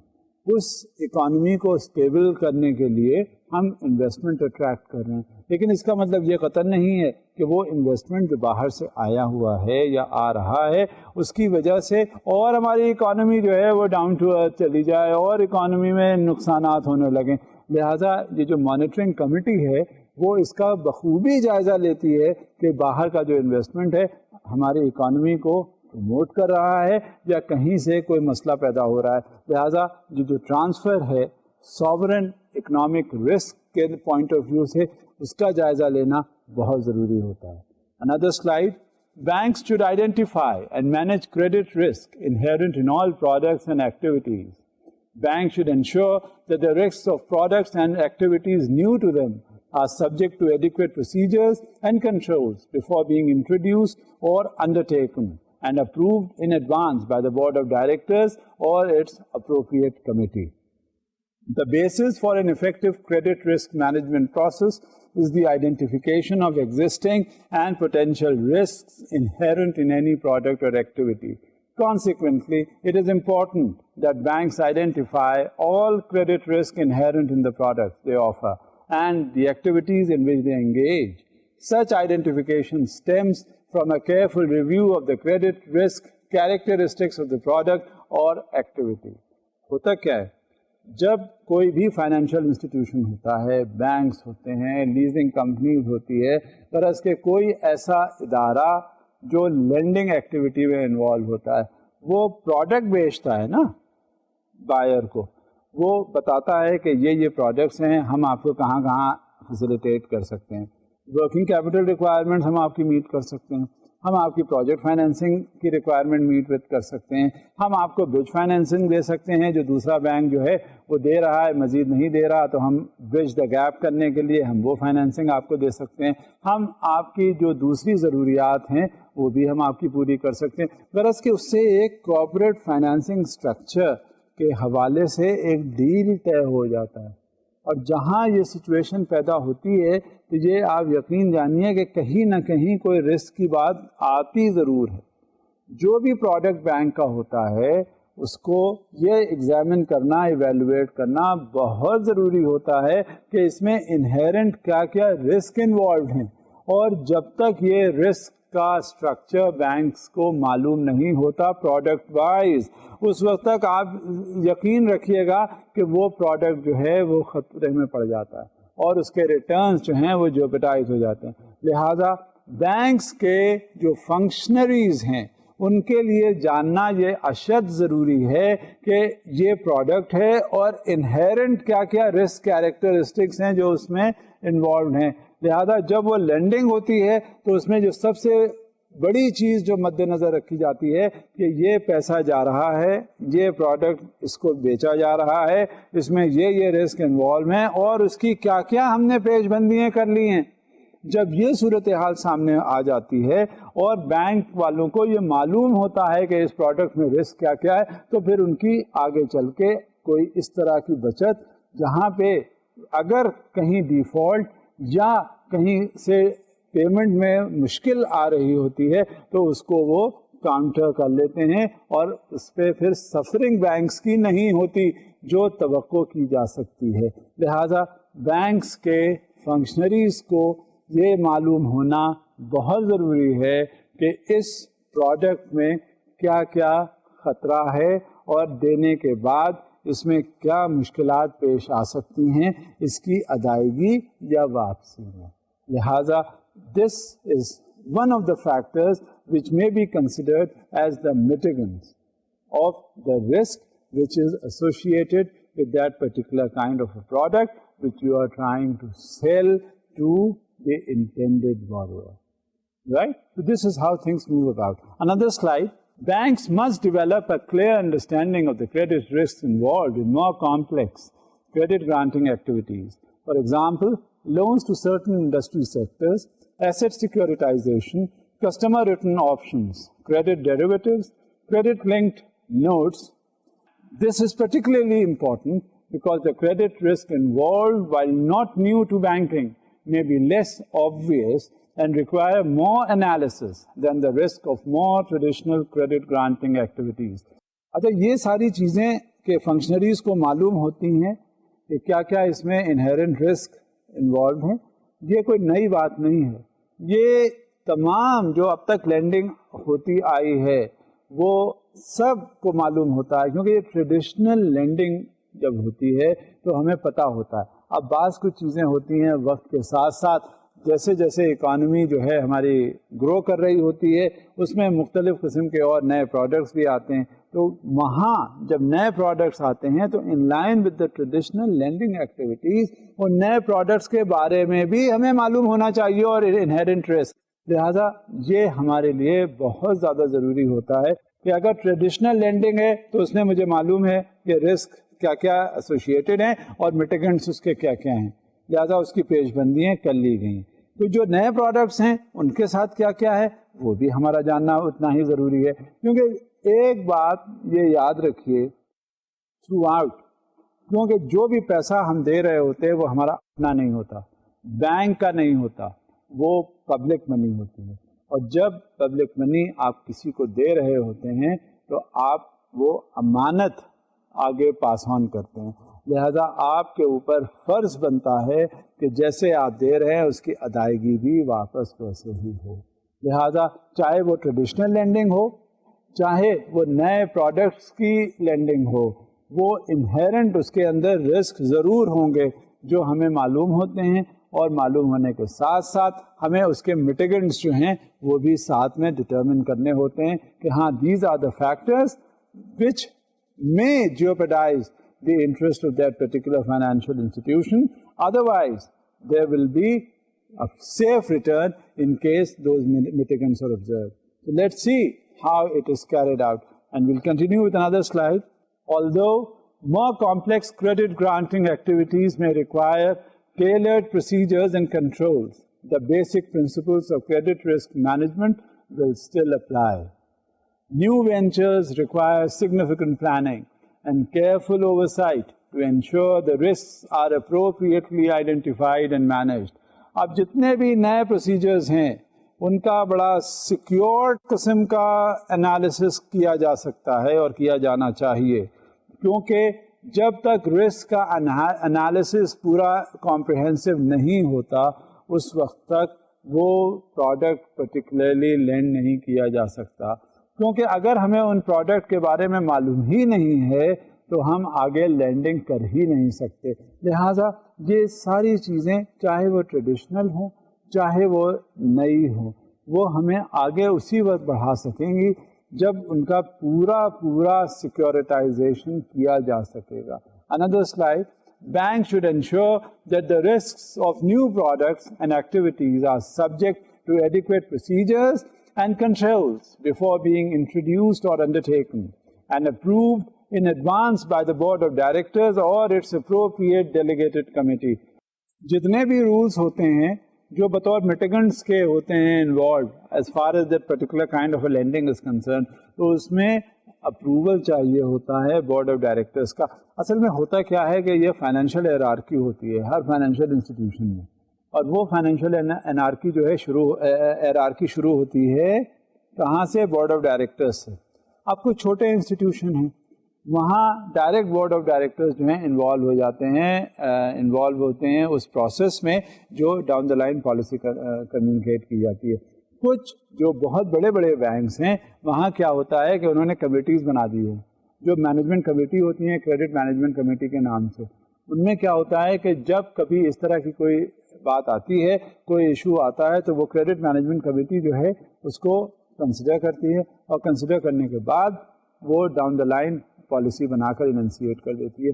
اس اکانومی کو اسٹیبل کرنے کے لیے ہم انویسٹمنٹ اٹریکٹ کر رہے ہیں، لیکن اس کا مطلب یہ قطعاً نہیں ہے کہ وہ انویسٹمنٹ جو باہر سے آیا ہوا ہے یا آ رہا ہے اس کی وجہ سے اور ہماری اکانومی جو ہے وہ ڈاؤن ٹو ارتھ چلی جائے اور اکانومی میں نقصانات ہونے لگیں. لہٰذا یہ جو مانیٹرنگ کمیٹی ہے وہ اس کا بخوبی جائزہ لیتی ہے کہ باہر کا جو انویسٹمنٹ ہے ہماری اکانومی کو پروموٹ کر رہا ہے یا کہیں سے کوئی مسئلہ پیدا ہو رہا ہے. لہٰذا یہ جو ٹرانسفر ہے ساورن اکنامک رسک کے پوائنٹ آف ویو سے اس کا جائزہ لینا بہت ضروری ہوتا ہے. Another slide. Banks should identify and manage credit risk inherent in all products and activities. Banks should ensure that the risks of products and activities new to them are subject to adequate procedures and controls before being introduced or undertaken and approved in advance by the board of directors or its appropriate committee. The basis for an effective credit risk management process is the identification of existing and potential risks inherent in any product or activity. Consequently, it is important that banks identify all credit risk inherent in the products they offer and the activities in which they engage. Such identification stems from a careful review of the credit risk characteristics of the product or activity. ہوتا کیا ہے؟ جب کوئی بھی financial institution ہوتا ہے، banks ہوتے ہیں، لیزنگ کمپنیز ہوتی ہے، غرض کہ کوئی ایسا ادارہ جو لینڈنگ ایکٹیویٹی میں انوالو ہوتا ہے، وہ پروڈکٹ بیچتا ہے نا بائر کو، وہ بتاتا ہے کہ یہ پروڈکٹس ہیں، ہم آپ کو کہاں کہاں فیسیلیٹیٹ کر سکتے ہیں، ورکنگ کیپٹل ریکوائرمنٹس ہم آپ کی میٹ کر سکتے ہیں، ہم آپ کی پروجیکٹ فائنینسنگ کی ریکوائرمنٹ میٹ وتھ کر سکتے ہیں، ہم آپ کو برج فائنینسنگ دے سکتے ہیں جو دوسرا بینک جو ہے وہ دے رہا ہے مزید نہیں دے رہا، تو ہم برج دا گیپ کرنے کے لیے ہم وہ فائنینسنگ آپ کو دے سکتے ہیں، ہم آپ کی جو دوسری ضروریات ہیں وہ بھی ہم آپ کی پوری کر سکتے ہیں. غرض کہ اس سے ایک کارپوریٹ فائنینسنگ اسٹرکچر کے حوالے سے ایک ڈیل طے ہو جاتا ہے. اور جہاں یہ سچویشن پیدا ہوتی ہے تو یہ آپ یقین جانیے کہ کہیں نہ کہیں کوئی رسک کی بات آتی ضرور ہے. جو بھی پروڈکٹ بینک کا ہوتا ہے اس کو یہ ایگزامن کرنا، ایویلویٹ کرنا بہت ضروری ہوتا ہے کہ اس میں انہیرنٹ کیا کیا رسک انوالوڈ ہیں، اور جب تک یہ رسک کا اسٹرکچر بینکس کو معلوم نہیں ہوتا پروڈکٹ وائز، اس وقت تک آپ یقین رکھیے گا کہ وہ پروڈکٹ جو ہے وہ خطرے میں پڑ جاتا ہے اور اس کے ریٹرنز جو ہیں وہ جیوپٹائز ہو جاتے ہیں. لہٰذا بینکس کے جو فنکشنریز ہیں ان کے لیے جاننا یہ اشد ضروری ہے کہ یہ پروڈکٹ ہے اور انہیرنٹ کیا کیا رسک کیریکٹرسٹکس ہیں جو اس میں انوالوڈ ہیں. لہذا جب وہ لینڈنگ ہوتی ہے تو اس میں جو سب سے بڑی چیز جو مد نظر رکھی جاتی ہے کہ یہ پیسہ جا رہا ہے, یہ پروڈکٹ اس کو بیچا جا رہا ہے, اس میں یہ رسک انوالو ہیں اور اس کی کیا کیا ہم نے پیش بندیاں کر لی ہیں. جب یہ صورتحال سامنے آ جاتی ہے اور بینک والوں کو یہ معلوم ہوتا ہے کہ اس پروڈکٹ میں رسک کیا کیا ہے, تو پھر ان کی آگے چل کے کوئی اس طرح کی بچت جہاں پہ اگر کہیں ڈیفالٹ یا کہیں سے پیمنٹ میں مشکل آ رہی ہوتی ہے تو اس کو وہ کاؤنٹر کر لیتے ہیں اور اس پہ پھر سفرنگ بینکس کی نہیں ہوتی جو توقع کی جا سکتی ہے. لہذا بینکس کے فنکشنریز کو یہ معلوم ہونا بہت ضروری ہے کہ اس پروڈکٹ میں کیا کیا خطرہ ہے اور دینے کے بعد اس میں کیا مشکلات پیش آ سکتی ہیں اس کی ادائیگی یا واپسی میں. لہذا this is one of the factors which may be considered as the mitigants of the risk which is associated with that particular kind of a product which you are trying to sell to the intended borrower. Right? So this is how things move about. Another slide. Banks must develop a clear understanding of the credit risks involved in more complex credit granting activities. For example, loans to certain industry sectors, asset securitization, customer written options, credit derivatives, credit linked notes. This is particularly important because the credit risk involved, while not new to banking, may be less obvious and require more analysis than the risk of more traditional credit granting activities. اچھا, یہ ساری چیزیں کہ functionaries کو معلوم ہوتی ہیں کہ کیا کیا اس میں انہیرنٹ رسک انوالوڈ ہیں, یہ کوئی نئی بات نہیں ہے. یہ تمام جو اب تک لینڈنگ ہوتی آئی ہے وہ سب کو معلوم ہوتا ہے, کیونکہ یہ ٹریڈیشنل لینڈنگ جب ہوتی ہے تو ہمیں پتہ ہوتا ہے. اب بعض کچھ چیزیں ہوتی ہیں وقت کے ساتھ ساتھ, جیسے جیسے اکانومی جو ہے ہماری گرو کر رہی ہوتی ہے اس میں مختلف قسم کے اور نئے پروڈکٹس بھی آتے ہیں, تو وہاں جب نئے پروڈکٹس آتے ہیں تو in line with the traditional lending activities ان نئے پروڈکٹس کے بارے میں بھی ہمیں معلوم ہونا چاہیے اور انہیرنٹ رسک. لہٰذا یہ ہمارے لیے بہت زیادہ ضروری ہوتا ہے کہ اگر ٹریڈیشنل لینڈنگ ہے تو اس میں مجھے معلوم ہے کہ رسک کیا کیا ایسوسیٹڈ ہیں اور میٹیگنٹس اس کے کیا کیا ہیں, لہٰذا اس کی پیش بندیاں کر لی گئیں. تو جو نئے پروڈکٹس ہیں ان کے ساتھ کیا کیا ہے وہ بھی ہمارا جاننا اتنا ہی ضروری ہے, کیونکہ ایک بات یہ یاد رکھیے تھرو آؤٹ, کیونکہ جو بھی پیسہ ہم دے رہے ہوتے وہ ہمارا اپنا نہیں ہوتا, بینک کا نہیں ہوتا, وہ پبلک منی ہوتی ہے. اور جب پبلک منی آپ کسی کو دے رہے ہوتے ہیں تو آپ وہ امانت آگے پاس آن کرتے ہیں, لہذا آپ کے اوپر فرض بنتا ہے کہ جیسے آپ دے رہے ہیں اس کی ادائیگی بھی واپس ویسے ہی ہو. لہذا چاہے وہ ٹریڈیشنل لینڈنگ ہو, چاہے وہ نئے پروڈکٹس کی لینڈنگ ہو, وہ انہیرنٹ اس کے اندر رسک ضرور ہوں گے جو ہمیں معلوم ہوتے ہیں, اور معلوم ہونے کے ساتھ ساتھ ہمیں اس کے میٹیگنٹس جو ہیں وہ بھی ساتھ میں ڈٹرمن کرنے ہوتے ہیں کہ ہاں these are the factors which may jeopardize the interest of that particular financial institution. Otherwise, there will be a safe return in case those mitigants are observed. So let's see how it is carried out. And we'll continue with another slide. Although more complex credit granting activities may require tailored procedures and controls, the basic principles of credit risk management will still apply. New ventures require significant planning and careful oversight to ensure the risks are appropriately identified and managed. اب جتنے بھی نئے procedures ہیں ان کا بڑا secured قسم کا analysis کیا جا سکتا ہے اور کیا جانا چاہیے, کیونکہ جب تک رسک کا انالیسس پورا کمپریہنسو نہیں ہوتا اس وقت تک وہ پروڈکٹ پرٹیکولرلی لینڈ نہیں کیا جا سکتا, کیونکہ اگر ہمیں ان پروڈکٹ کے بارے میں معلوم ہی نہیں ہے تو ہم آگے لینڈنگ کر ہی نہیں سکتے. لہٰذا یہ ساری چیزیں چاہے وہ ٹریڈیشنل ہوں چاہے وہ نئی ہو، وہ ہمیں آگے اسی وقت بڑھا سکیں گی جب ان کا پورا سیکورٹائزیشن کیا جا سکے گا. Another slide. Banks should ensure that the risks of new products and activities are subject to adequate procedures and controls before being introduced or undertaken and approved in advance by the board of directors or its appropriate delegated committee. جتنے بھی rules ہوتے ہیں جو بطور میٹیگنٹس کے ہوتے ہیں involved as far as that particular kind of a lending is concern, تو اس میں اپروول چاہیے ہوتا ہے بورڈ آف ڈائریکٹرس کا. اصل میں ہوتا کیا ہے کہ یہ فائنینشیل ہیرارکی ہوتی ہے ہر فائنینشیل انسٹیٹیوشن میں، اور وہ فائنینشیل ہیرارکی جو ہے ہیرارکی شروع ہوتی ہے کہاں سے؟ بورڈ آف ڈائریکٹرس سے. اب کچھ چھوٹے انسٹیٹیوشن ہیں وہاں ڈائریکٹ بورڈ آف ڈائریکٹرز جو ہیں انوالو ہوتے ہیں اس پروسیس میں جو down the line policy communicate کی جاتی ہے. کچھ جو بہت بڑے بڑے بینکس ہیں وہاں کیا ہوتا ہے کہ انہوں نے کمیٹیز بنا دی ہیں، جو مینجمنٹ کمیٹی ہوتی ہیں کریڈٹ مینجمنٹ کمیٹی کے نام سے. ان میں کیا ہوتا ہے کہ جب کبھی اس طرح کی کوئی بات آتی ہے، کوئی ایشو آتا ہے، تو وہ کریڈٹ مینجمنٹ کمیٹی جو ہے اس کو کنسیڈر کرتی ہے، اور کنسیڈر کرنے کے بعد وہ ڈاؤن دا لائن پالیسی بنا کر اننسیٹ کر دیتی ہے.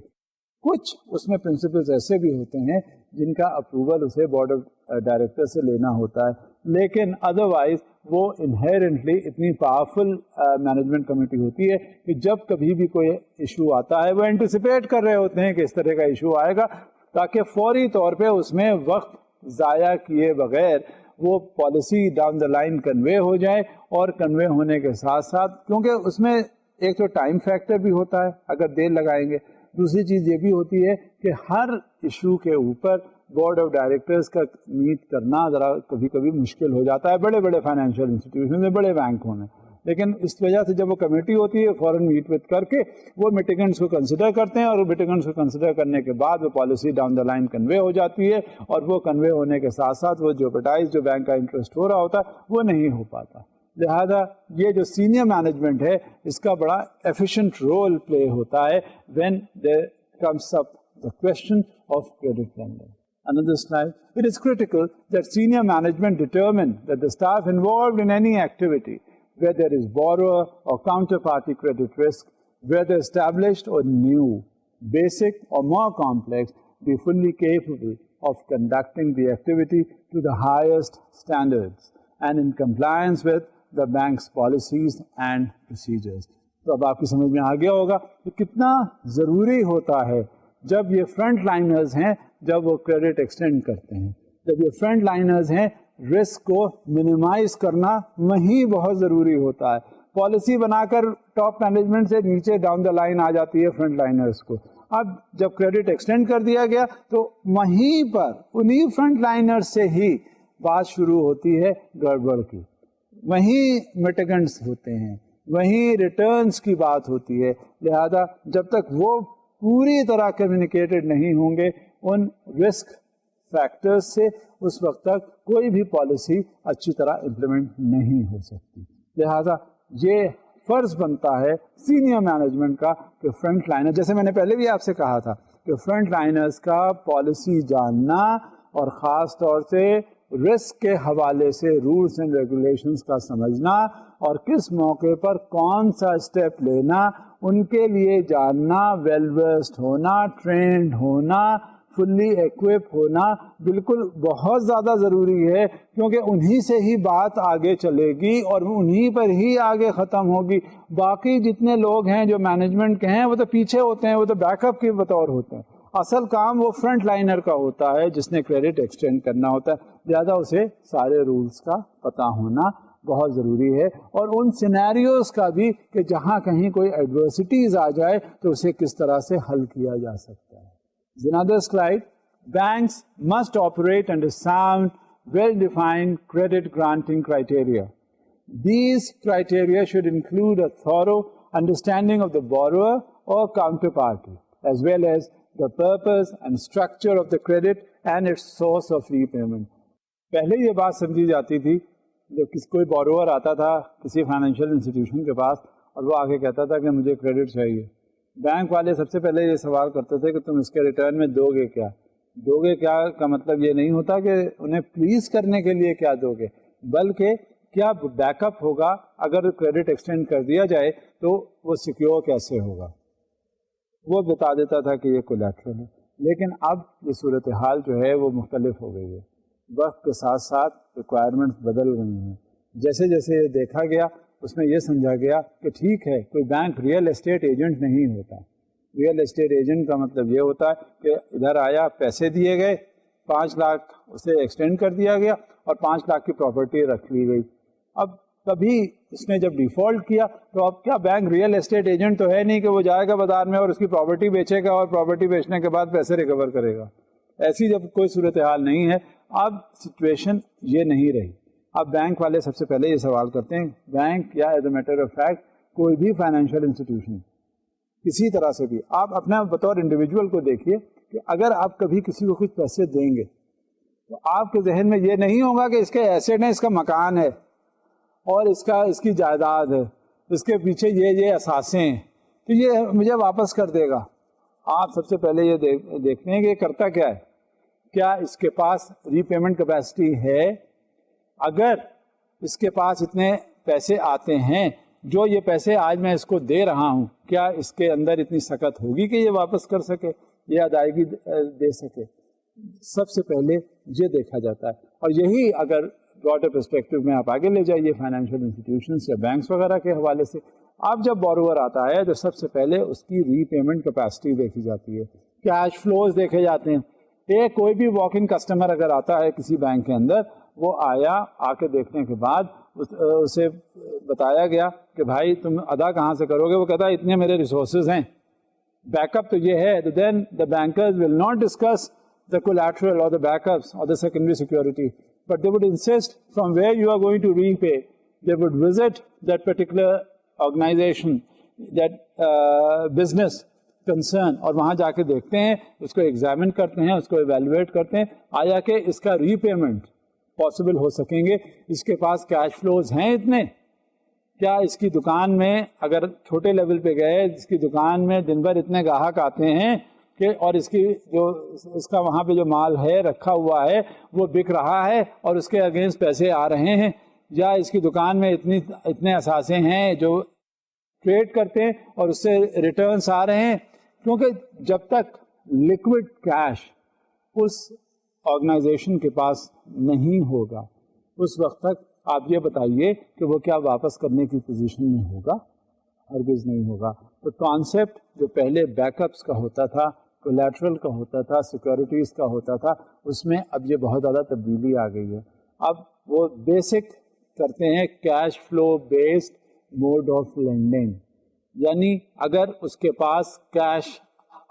کچھ اس میں پرنسپلز ایسے بھی ہوتے ہیں جن کا اپروول اسے بورڈ آف ڈائریکٹر سے لینا ہوتا ہے، لیکن ادروائز وہ انہیرنٹلی اتنی پاورفل مینجمنٹ کمیٹی ہوتی ہے کہ جب کبھی بھی کوئی ایشو آتا ہے وہ اینٹیسپیٹ کر رہے ہوتے ہیں کہ اس طرح کا ایشو آئے گا، تاکہ فوری طور پہ اس میں وقت ضائع کیے بغیر وہ پالیسی ڈاؤن دا لائن کنوے ہو جائے. اور کنوے ہونے کے ساتھ ساتھ کیونکہ اس میں ایک تو ٹائم فیکٹر بھی ہوتا ہے اگر دیر لگائیں گے، دوسری چیز یہ بھی ہوتی ہے کہ ہر ایشو کے اوپر بورڈ آف ڈائریکٹرز کا میٹ کرنا ذرا کبھی کبھی مشکل ہو جاتا ہے بڑے بڑے فائنینشیل انسٹیٹیوشن میں، بڑے بینکوں میں. لیکن اس وجہ سے جب وہ کمیٹی ہوتی ہے فوراً میٹ وتھ کر کے وہ میٹیگنٹس کو کنسیڈر کرتے ہیں، اور میٹیگنٹس کو کنسیڈر کرنے کے بعد وہ پالیسی ڈاؤن دا لائن کنوے ہو جاتی ہے، اور وہ کنوے ہونے کے ساتھ ساتھ وہ جو بینک کا انٹرسٹ ہو رہا ہوتا ہے وہ نہیں ہو پاتا. لہذا یہ جو سینئر مینجمنٹ ہے اس کا بڑا ایفیشینٹ رول پلے ہوتا ہے when there comes up the question of credit lending. Another slide. It is critical that senior management determine that the staff involved in any activity, whether there is borrower or counterparty credit risk, whether established or new, basic or more complex, be fully capable of conducting the activity to the highest standards and in compliance with the bank's policies and procedures. تو اب آپ کی سمجھ میں آ گیا ہوگا کہ کتنا ضروری ہوتا ہے جب یہ فرنٹ لائنرز ہیں، جب وہ کریڈٹ ایکسٹینڈ کرتے ہیں، جب یہ فرنٹ لائنرز ہیں رسک کو منیمائز کرنا وہیں بہت ضروری ہوتا ہے. پالیسی بنا کر ٹاپ مینجمنٹ سے نیچے ڈاؤن دا لائن آ جاتی ہے فرنٹ لائنرز کو. اب جب کریڈٹ ایکسٹینڈ کر دیا گیا تو وہیں پر انہی فرنٹ لائنرز سے ہی بات شروع ہوتی ہے گڑبڑ کی، وہیں میٹیگنٹس ہوتے ہیں، وہیں ریٹرنز کی بات ہوتی ہے. لہذا جب تک وہ پوری طرح کمیونیکیٹڈ نہیں ہوں گے ان رسک فیکٹرز سے، اس وقت تک کوئی بھی پالیسی اچھی طرح امپلیمنٹ نہیں ہو سکتی. لہذا یہ فرض بنتا ہے سینئر مینجمنٹ کا کہ فرنٹ لائنر، جیسے میں نے پہلے بھی آپ سے کہا تھا کہ فرنٹ لائنرز کا پالیسی جاننا اور خاص طور سے رسک کے حوالے سے رولس اینڈ ریگولیشنز کا سمجھنا اور کس موقع پر کون سا اسٹیپ لینا، ان کے لیے جاننا، ویل ورسڈ ہونا، ٹرینڈ ہونا، فلی ایکوپ ہونا بالکل بہت زیادہ ضروری ہے، کیونکہ انہی سے ہی بات آگے چلے گی اور انہی پر ہی آگے ختم ہوگی. باقی جتنے لوگ ہیں جو مینجمنٹ کے ہیں وہ تو پیچھے ہوتے ہیں، وہ تو بیک اپ کے بطور ہوتے ہیں. اصل کام وہ فرنٹ لائنر کا ہوتا ہے جس نے کریڈٹ ایکسٹینڈ کرنا ہوتا ہے. زیادہ اسے سارے رولز کا پتہ ہونا بہت ضروری ہے، اور ان سینیریوز کا بھی کہ جہاں کہیں کوئی ایڈورسٹیز آ جائے تو اسے کس طرح سے حل کیا جا سکتا ہے. Another slide. Banks must operate under sound, well-defined credit granting criteria. These criteria should include a thorough understanding of the borrower or counterparty, as well as the purpose and structure of the credit and its source of repayment. پہلے یہ بات سمجھی جاتی تھی جب کوئی بوروور آتا تھا کسی فائنینشیل انسٹیٹیوشن کے پاس اور وہ آگے کہتا تھا کہ مجھے کریڈٹ چاہیے، بینک والے سب سے پہلے یہ سوال کرتے تھے کہ تم اس کے ریٹرن میں دو گے کیا. دو گے کیا کا مطلب یہ نہیں ہوتا کہ انہیں پلیز کرنے کے لیے کیا دو گے، بلکہ کیا بیک اپ ہوگا اگر کریڈٹ ایکسٹینڈ کر دیا جائے تو وہ سیکیور کیسے ہوگا، وہ بتا دیتا تھا کہ یہ کولیٹرل ہے. لیکن اب یہ صورتحال جو ہے وہ مختلف ہو گئی ہے، وقت کے ساتھ ساتھ ریکوائرمنٹس بدل گئی ہیں. جیسے جیسے یہ دیکھا گیا اس میں یہ سمجھا گیا کہ ٹھیک ہے کوئی بینک ریئل اسٹیٹ ایجنٹ نہیں ہوتا. ریئل اسٹیٹ ایجنٹ کا مطلب یہ ہوتا ہے کہ ادھر آیا، پیسے دیے گئے، 5 لاکھ اسے ایکسٹینڈ کر دیا گیا اور 5 لاکھ کی پراپرٹی رکھ لی گئی. اب کبھی اس نے جب ڈیفالٹ کیا تو اب کیا بینک ریئل اسٹیٹ ایجنٹ تو ہے نہیں کہ وہ جائے گا بازار میں اور اس کی پراپرٹی بیچے گا اور پراپرٹی بیچنے کے بعد پیسے ریکور کرے گا. ایسی جب کوئی صورتحال نہیں ہے، اب سچویشن یہ نہیں رہی. اب بینک والے سب سے پہلے یہ سوال کرتے ہیں، بینک یا as a matter of fact کوئی بھی فائنینشیل انسٹیٹیوشن کسی طرح سے بھی، آپ اپنا بطور انڈیویجول کو دیکھیے کہ اگر آپ کبھی کسی کو کچھ پیسے دیں گے تو آپ کے ذہن میں یہ نہیں ہوگا کہ اس کے ایسٹ ہے، اس کا مکان ہے اور اس کی جائیداد ہے، اس کے پیچھے یہ اثاثے ہیں تو یہ مجھے واپس کر دے گا. آپ سب سے پہلے یہ دیکھتے ہیں کہ یہ کرتا کیا ہے، کیا اس کے پاس ری پیمنٹ کیپیسٹی ہے. اگر اس کے پاس اتنے پیسے آتے ہیں، جو یہ پیسے آج میں اس کو دے رہا ہوں، کیا اس کے اندر اتنی سکت ہوگی کہ یہ واپس کر سکے، یہ ادائیگی دے سکے. سب سے پہلے یہ دیکھا جاتا ہے. اور یہی اگر براڈر پرسپیکٹو میں آپ آگے لے جائیے فائنینشیل انسٹیٹیوشنس یا بینکس وغیرہ کے حوالے سے، اب جب بوروور آتا ہے تو سب سے پہلے اس کی ری پیمنٹ کیپیسٹی دیکھی جاتی ہے، کیش فلوز دیکھے جاتے ہیں. کوئی بھی واک ان کسٹمر اگر آتا ہے کسی بینک کے اندر، وہ آ کے دیکھنے کے بعد اسے بتایا گیا کہ بھائی تم ادا کہاں سے کرو گے، وہ کہتا ہے اتنے میرے ریسورسز ہیں، بیک اپ تو یہ ہے. تو then the bankers will not discuss the collateral or the backups or the secondary security, but they would insist from where you are going to repay. They would visit that particular organization, that business concern, اور وہاں جا کے دیکھتے ہیں، اس کو examine کرتے ہیں، اس کو ایویلویٹ کرتے ہیں، آیا کہ اس کا ری پیمنٹ پاسبل ہو سکیں گے، اس کے پاس کیش فلوز ہیں اتنے، کیا اس کی دکان میں اگر چھوٹے لیول پہ گئے، اس کی دکان میں دن بھر اتنے گاہک آتے ہیں کہ اور اس کا وہاں پہ جو مال ہے رکھا ہوا ہے وہ بک رہا ہے اور اس کے اگینسٹ پیسے آ رہے ہیں، یا اس کی دکان میں اتنے اثاثے ہیں جو ٹریڈ کرتے ہیں اور اس سے ریٹرنس آ رہے ہیں. کیونکہ جب تک لکوڈ کیش اس آرگنائزیشن کے پاس نہیں ہوگا، اس وقت تک آپ یہ بتائیے کہ وہ کیا واپس کرنے کی پوزیشن میں ہوگا؟ ہرگز نہیں ہوگا. تو کانسیپٹ جو پہلے بیک اپس کا ہوتا تھا، کولیٹرل کا ہوتا تھا، سیکورٹیز کا ہوتا تھا، اس میں اب یہ بہت زیادہ تبدیلی آ گئی ہے. اب وہ بیسک کرتے ہیں cash flow based mode of lending, یعنی اگر اس کے پاس کیش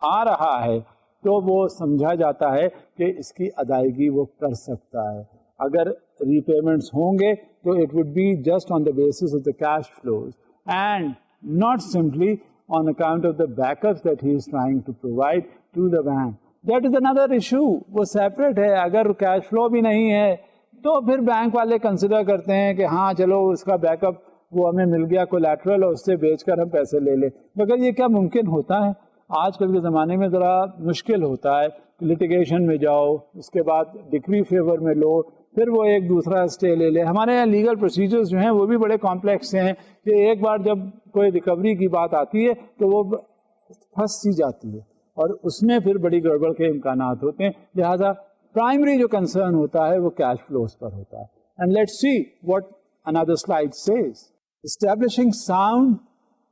آ رہا ہے تو وہ سمجھا جاتا ہے کہ اس کی ادائیگی وہ کر سکتا ہے. اگر ری پیمنٹس ہوں گے تو it would be just on the basis of the cash flows and not simply on account of the backups that he is trying to provide to the bank. That is another issue. وہ separate ہے. اگر cash flow بھی نہیں ہے تو پھر bank والے consider کرتے ہیں کہ ہاں چلو اس کا بیک اپ وہ ہمیں مل گیا کولیٹرل، اور اس سے بیچ کر ہم پیسے لے لیں. مگر یہ کیا ممکن ہوتا ہے؟ آج کل کے زمانے میں ذرا مشکل ہوتا ہے. لٹیگیشن میں جاؤ، اس کے بعد ڈکری فیور میں لو، پھر وہ ایک دوسرا اسٹے لے لے. ہمارے یہاں لیگل پروسیجرز جو ہیں وہ بھی بڑے کمپلیکس ہیں کہ ایک بار جب کوئی ریکوری کی بات آتی ہے تو وہ پھنس سی جاتی ہے اور اس میں پھر بڑی گڑبڑ کے امکانات ہوتے ہیں. لہذا پرائمری جو کنسرن ہوتا ہے وہ کیش فلوز پر ہوتا ہے. And let's see what another slide says. Establishing sound,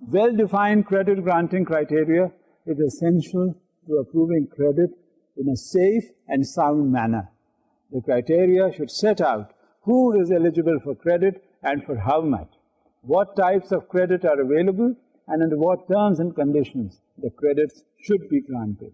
well-defined credit granting criteria is essential to approving credit in a safe and sound manner. The criteria should set out who is eligible for credit and for how much, what types of credit are available, and under what terms and conditions the credits should be granted.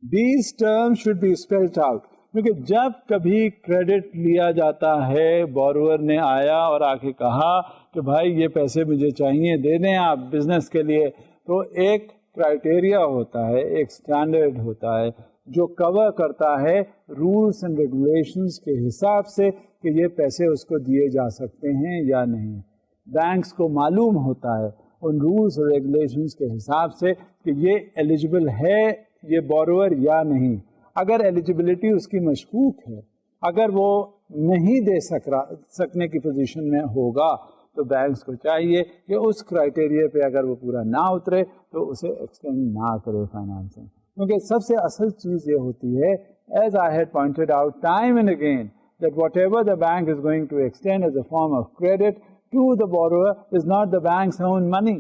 These terms should be spelled out. کیونکہ جب کبھی credit لیا جاتا ہے، بوروور نے آیا اور آ کے کہا کہ بھائی یہ پیسے مجھے چاہیے، دے دیں آپ بزنس کے لیے، تو ایک کرائٹیریا ہوتا ہے، ایک اسٹینڈرڈ ہوتا ہے جو کور کرتا ہے رولس اینڈ ریگولیشنز کے حساب سے کہ یہ پیسے اس کو دیے جا سکتے ہیں یا نہیں. بینکس کو معلوم ہوتا ہے ان رولس اور ریگولیشنز کے حساب سے کہ یہ ایلیجبل ہے یہ بوروور یا نہیں. اگر ایلیجبلٹی اس کی مشکوک ہے, اگر وہ نہیں دے سکنے کی پوزیشن میں ہوگا, تو بینکس کو چاہیے کہ اس کرائٹیریا پہ اگر وہ پورا نہ اترے تو اسے ایکسٹینڈ نہ کرے فائنانسنگ. کیونکہ سب سے اصل چیز یہ ہوتی ہے, as I had pointed out time and again, that whatever the bank is going to extend as a form of credit to the borrower is not the bank's own money.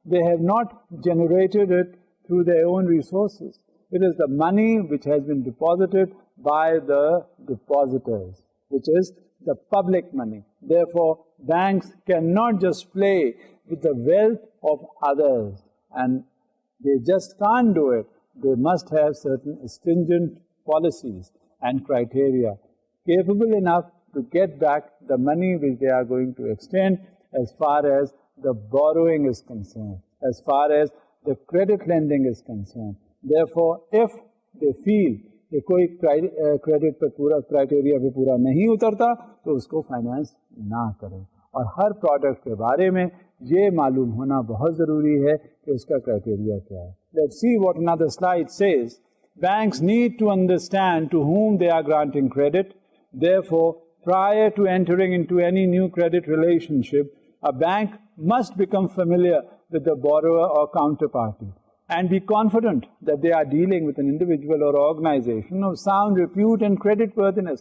They have not generated it through their own resources. It is the money which has been deposited by the depositors, which is the public money. Therefore, banks cannot just play with the wealth of others, and they just can't do it. They must have certain stringent policies and criteria capable enough to get back the money which they are going to extend as far as the borrowing is concerned, as far as the credit lending is concerned. Therefore, if they feel کہ کوئی credit پہ پورا criteria پہ پورا نہیں اترتا تو اس کو فائنانس نہ کریں. اور ہر پروڈکٹ کے بارے میں یہ معلوم ہونا بہت ضروری ہے کہ اس کا کرائٹیریا کیا ہے. Let's see what another slide says. Banks need to understand to whom they are granting credit. Therefore, prior to entering into any new credit relationship, a bank must become familiar with the borrower or counterparty and be confident that they are dealing with an individual or organization of sound repute and creditworthiness.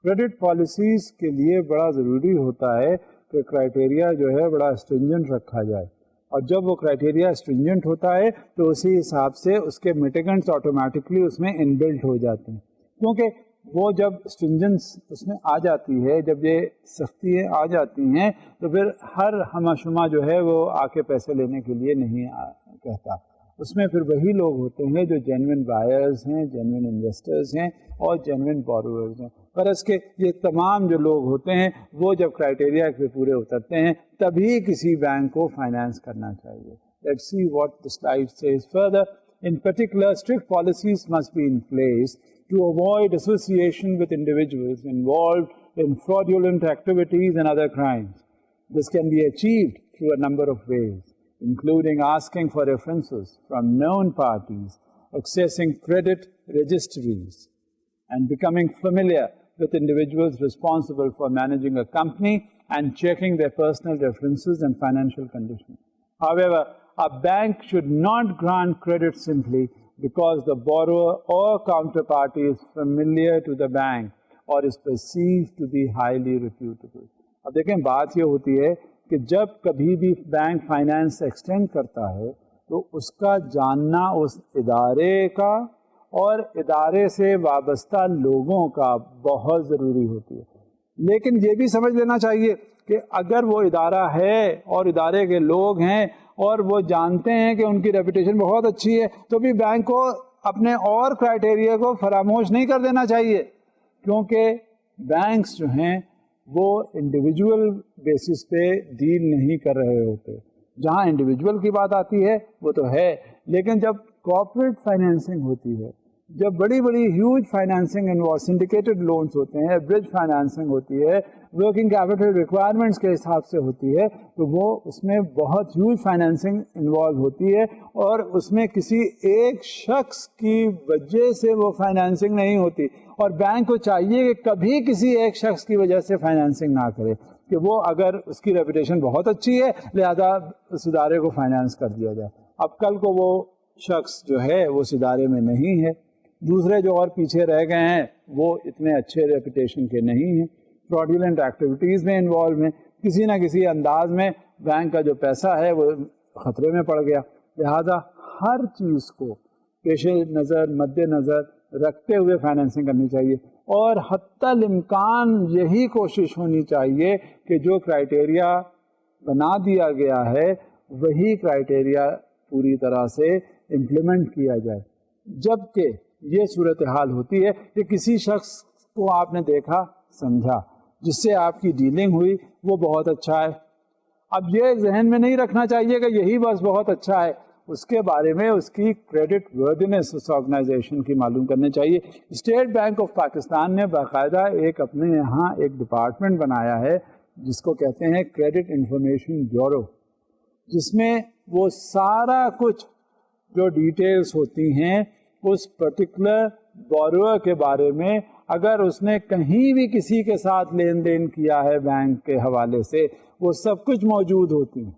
Credit policies کے لیے بڑا ضروری ہوتا ہے کہ criteria جو ہے بڑا اسٹرنجنٹ رکھا جائے, اور جب وہ کرائٹیریا اسٹرنجنٹ ہوتا ہے تو اسی حساب سے اس کے میٹیگنٹس آٹومیٹکلی اس میں ان بلٹ ہو جاتے ہیں. کیونکہ وہ جب اسٹرنجنس اس میں آ جاتی ہے, جب یہ سختی آ جاتی ہیں, تو پھر ہر ہمہ شمہ جو ہے وہ آ کے پیسے لینے کے لیے نہیں کہتا. اس میں پھر وہی لوگ ہوتے ہیں جو جینوئن بائرز ہیں, جینوئن انویسٹرز ہیں اور جینوئن بوروورز ہیں. پر اس کے یہ تمام جو لوگ ہوتے ہیں وہ جب کرائٹیریا کے پورے اترتے ہیں تبھی کسی بینک کو فائنانس کرنا چاہیے. Let's see what the slide says further. In particular, strict policies must be in place to avoid association with individuals involved in fraudulent activities and other crimes. This can be achieved through a number of ways, including asking for references from known parties, accessing credit registries, and becoming familiar with individuals responsible for managing a company and checking their personal references and financial condition. However, a bank should not grant credit simply because the borrower or counterparty is familiar to the bank or is perceived to be highly reputable. اب دیکھیں بات یہ ہوتی ہے کہ جب کبھی بھی بینک فائنانس ایکسٹینڈ کرتا ہے تو اس کا جاننا اس ادارے کا اور ادارے سے وابستہ لوگوں کا بہت ضروری ہوتی ہے. لیکن یہ بھی سمجھ لینا چاہیے کہ اگر وہ ادارہ ہے اور ادارے کے لوگ ہیں اور وہ جانتے ہیں کہ ان کی ریپوٹیشن بہت اچھی ہے تو بھی بینک کو اپنے اور کرائٹیریا کو فراموش نہیں کر دینا چاہیے, کیونکہ بینکس جو ہیں وہ انڈیویجول بیسس پہ ڈیل نہیں کر رہے ہوتے. جہاں انڈیویجول کی بات آتی ہے وہ تو ہے, لیکن جب کارپوریٹ فائنینسنگ ہوتی ہے, جب بڑی بڑی ہیوج فائنینسنگ سنڈیکیٹڈ لونس ہوتے ہیں, برج فائنینسنگ ہوتی ہے, ورکنگ کیپٹل ریکوائرمنٹس کے حساب سے ہوتی ہے, تو وہ اس میں بہت ہیوج فائنینسنگ انوالو ہوتی ہے اور اس میں کسی ایک شخص کی وجہ سے وہ فائنینسنگ نہیں ہوتی. اور بینک کو چاہیے کہ کبھی کسی ایک شخص کی وجہ سے فائنینسنگ نہ کرے, کہ وہ اگر اس کی ریپوٹیشن بہت اچھی ہے لہذا اس ادارے کو فائنانس کر دیا جائے. اب کل کو وہ شخص جو ہے وہ اس ادارے میں نہیں ہے, دوسرے جو اور پیچھے رہ گئے ہیں وہ اتنے اچھے ریپوٹیشن کے نہیں ہیں, فراڈولنٹ ایکٹیویٹیز میں انوالو ہیں, کسی نہ کسی انداز میں بینک کا جو پیسہ ہے وہ خطرے میں پڑ گیا. لہذا ہر چیز کو پیش نظر مد نظر رکھتے ہوئے فائنینسنگ کرنی چاہیے, اور حتی الامکان یہی کوشش ہونی چاہیے کہ جو کرائٹیریا بنا دیا گیا ہے وہی کرائٹیریا پوری طرح سے امپلیمنٹ کیا جائے. جبکہ یہ صورتحال ہوتی ہے کہ کسی شخص کو آپ نے دیکھا سمجھا, جس سے آپ کی ڈیلنگ ہوئی وہ بہت اچھا ہے, اب یہ ذہن میں نہیں رکھنا چاہیے کہ یہی بس بہت اچھا ہے, اس کے بارے میں اس کی کریڈٹ ورتھنس اس آرگنائزیشن کی معلوم کرنی چاہیے. اسٹیٹ بینک آف پاکستان نے باقاعدہ ایک اپنے یہاں ایک ڈپارٹمنٹ بنایا ہے جس کو کہتے ہیں کریڈٹ انفارمیشن بیورو, جس میں وہ سارا کچھ جو ڈیٹیلز ہوتی ہیں اس پرٹیکولر بوروور کے بارے میں اگر اس نے کہیں بھی کسی کے ساتھ لین دین کیا ہے بینک کے حوالے سے وہ سب کچھ موجود ہوتی ہیں.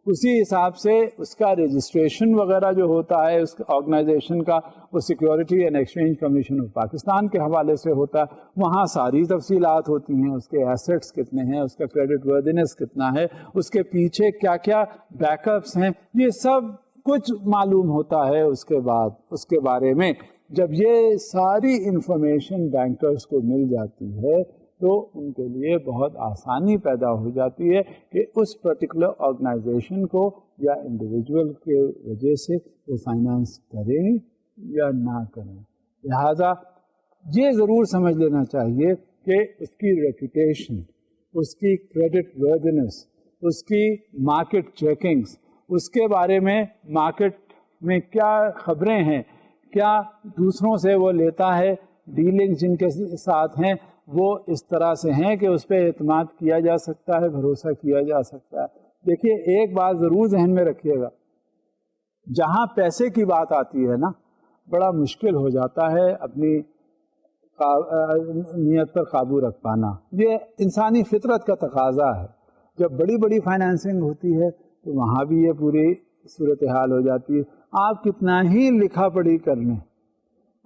اسی حساب سے اس کا رجسٹریشن وغیرہ جو ہوتا ہے اس آرگنائزیشن کا وہ security and exchange commission of Pakistan کے حوالے سے ہوتا ہے. وہاں ساری تفصیلات ہوتی ہیں, اس کے ایسٹس کتنے ہیں, اس کا کریڈٹ ورتھینس کتنا ہے, اس کے پیچھے کیا کیا بیک اپس ہیں, یہ سب کچھ معلوم ہوتا ہے. اس کے بعد اس کے بارے میں جب یہ ساری انفارمیشن بینکرز کو مل جاتی ہے تو ان کے لیے بہت آسانی پیدا ہو جاتی ہے کہ اس پرٹیکولر آرگنائزیشن کو یا انڈیویجول کے وجہ سے وہ فائنانس کریں یا نہ کریں. لہذا یہ ضرور سمجھ لینا چاہیے کہ اس کی ریپوٹیشن, اس کی کریڈٹ ورتھینس, اس کی مارکیٹ چیکنگز, اس کے بارے میں مارکیٹ میں کیا خبریں ہیں, کیا دوسروں سے وہ لیتا ہے, ڈیلنگ جن کے ساتھ ہیں وہ اس طرح سے ہیں کہ اس پہ اعتماد کیا جا سکتا ہے, بھروسہ کیا جا سکتا ہے. دیکھیے ایک بات ضرور ذہن میں رکھیے گا, جہاں پیسے کی بات آتی ہے نا بڑا مشکل ہو جاتا ہے اپنی نیت پر قابو رکھ پانا. یہ انسانی فطرت کا تقاضا ہے. جب بڑی بڑی فائنینسنگ ہوتی ہے تو وہاں بھی یہ پوری صورتحال ہو جاتی ہے. آپ کتنا ہی لکھا پڑھی کر لیں,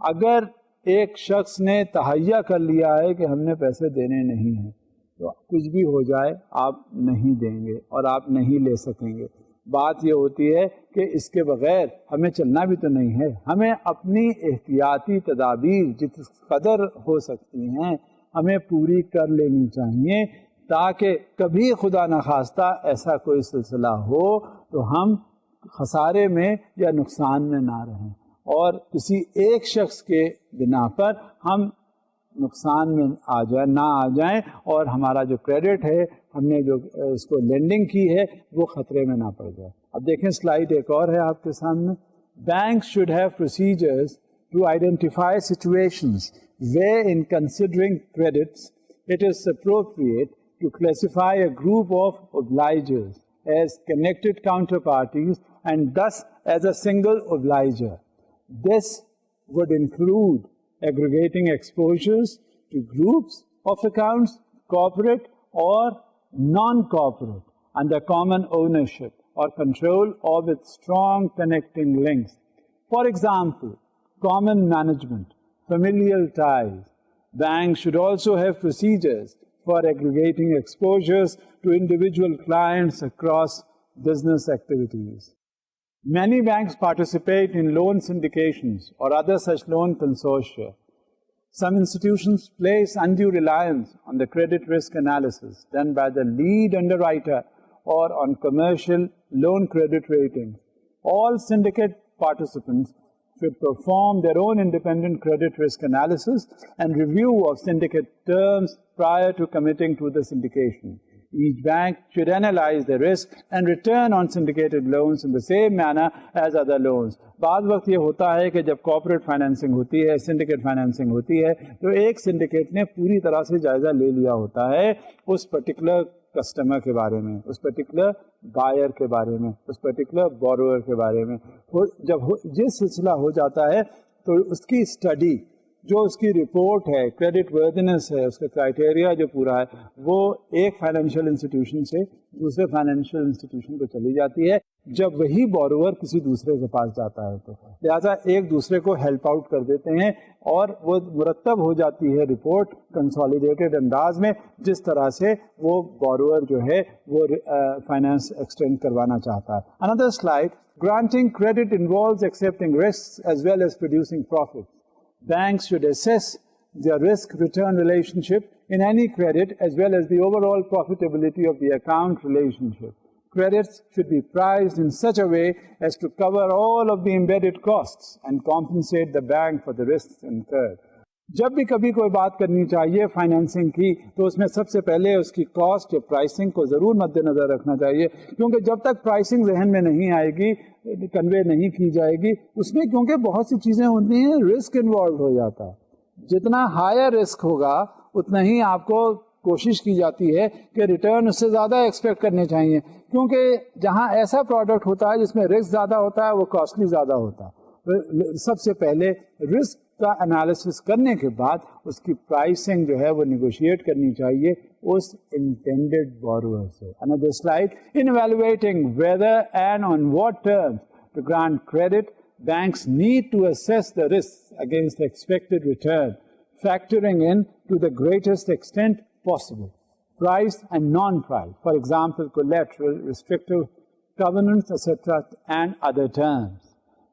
اگر ایک شخص نے تہیہ کر لیا ہے کہ ہم نے پیسے دینے نہیں ہیں تو کچھ بھی ہو جائے آپ نہیں دیں گے اور آپ نہیں لے سکیں گے. بات یہ ہوتی ہے کہ اس کے بغیر ہمیں چلنا بھی تو نہیں ہے. ہمیں اپنی احتیاطی تدابیر جس قدر ہو سکتی ہیں ہمیں پوری کر لینی چاہیے تاکہ کبھی خدا نخواستہ ایسا کوئی سلسلہ ہو تو ہم خسارے میں یا نقصان میں نہ رہیں اور کسی ایک شخص کے بنا پر ہم نقصان میں نہ آ جائیں اور ہمارا جو کریڈٹ ہے ہم نے جو اس کو لینڈنگ کی ہے وہ خطرے میں نہ پڑ جائے. اب دیکھیں سلائیڈ ایک اور ہے آپ کے سامنے. Banks should have procedures to identify situations where in considering credits it is appropriate to classify a group of obligors as connected counterparties and thus as a single obliger. This would include aggregating exposures to groups of accounts, corporate or non-corporate, under common ownership or control or with strong connecting links. For example, common management, familial ties. Banks should also have procedures for aggregating exposures to individual clients across business activities. Many banks participate in loan syndications or other such loan consortia. Some institutions place undue reliance on the credit risk analysis done by the lead underwriter or on commercial loan credit ratings. All syndicate participants should perform their own independent credit risk analysis and review of syndicate terms prior to committing to the syndication. Each bank should analyze the risk and return on syndicated loans in the same manner as other loans. بعض وقت یہ ہوتا ہے کہ جب corporate financing ہوتی ہے, syndicate financing ہوتی ہے تو ایک سنڈیکیٹ نے پوری طرح سے جائزہ لے لیا ہوتا ہے اس پرٹیکولر کسٹمر کے بارے میں, اس پرٹیکولر بائر کے بارے میں, اس پرٹیکولر بوروور کے بارے میں. جب یہ سلسلہ ہو جاتا ہے تو اس کی اسٹڈی جو اس کی رپورٹ ہے, کریڈٹ ورتھینس ہے, اس کا کرائٹیریا جو پورا ہے وہ ایک فائنینشیل انسٹیٹیوشن سے دوسرے فائنینشیل انسٹیٹیوشن کو چلی جاتی ہے جب وہی بوروور کسی دوسرے کے پاس جاتا ہے. تو لہٰذا ایک دوسرے کو ہیلپ آؤٹ کر دیتے ہیں اور وہ مرتب ہو جاتی ہے رپورٹ کنسالیڈیٹڈ انداز میں جس طرح سے وہ بوروور جو ہے وہ فائنانس ایکسٹینڈ کروانا چاہتا ہے. Another slide. Granting credit involves accepting risks as well as producing profits. Banks should assess their risk-return relationship in any credit as well as the overall profitability of the account relationship. Credits should be priced in such a way as to cover all of the embedded costs and compensate the bank for the risks incurred. جب بھی کبھی کوئی بات کرنی چاہیے financing کی تو اس میں سب سے پہلے اس کی کاسٹ یا پرائسنگ کو ضرور مد نظر رکھنا چاہیے, کیونکہ جب تک پرائسنگ ذہن میں نہیں آئے گی, کنوے نہیں کی جائے گی, اس میں کیونکہ بہت سی چیزیں ہوتی ہیں, رسک انوالوڈ ہو جاتا ہے. جتنا ہائر رسک ہوگا اتنا ہی آپ کو کوشش کی جاتی ہے کہ ریٹرن اس سے زیادہ ایکسپیکٹ کرنے چاہیے, کیونکہ جہاں ایسا پروڈکٹ ہوتا ہے جس میں رسک زیادہ ہوتا ہے وہ کاسٹلی زیادہ ہوتا ہے. سب سے پہلے رسک کا انالیسس کرنے کے بعد اس کی پرائسنگ جو ہے وہ نیگوشیٹ کرنی چاہیے اس انٹینڈیڈ بوروور سے. Another slide. In evaluating whether and on what terms to grant credit, banks need to assess the risks against the expected return, factoring in to the greatest extent possible price and non-price, for example, collateral, restrictive covenants, etc., and other terms.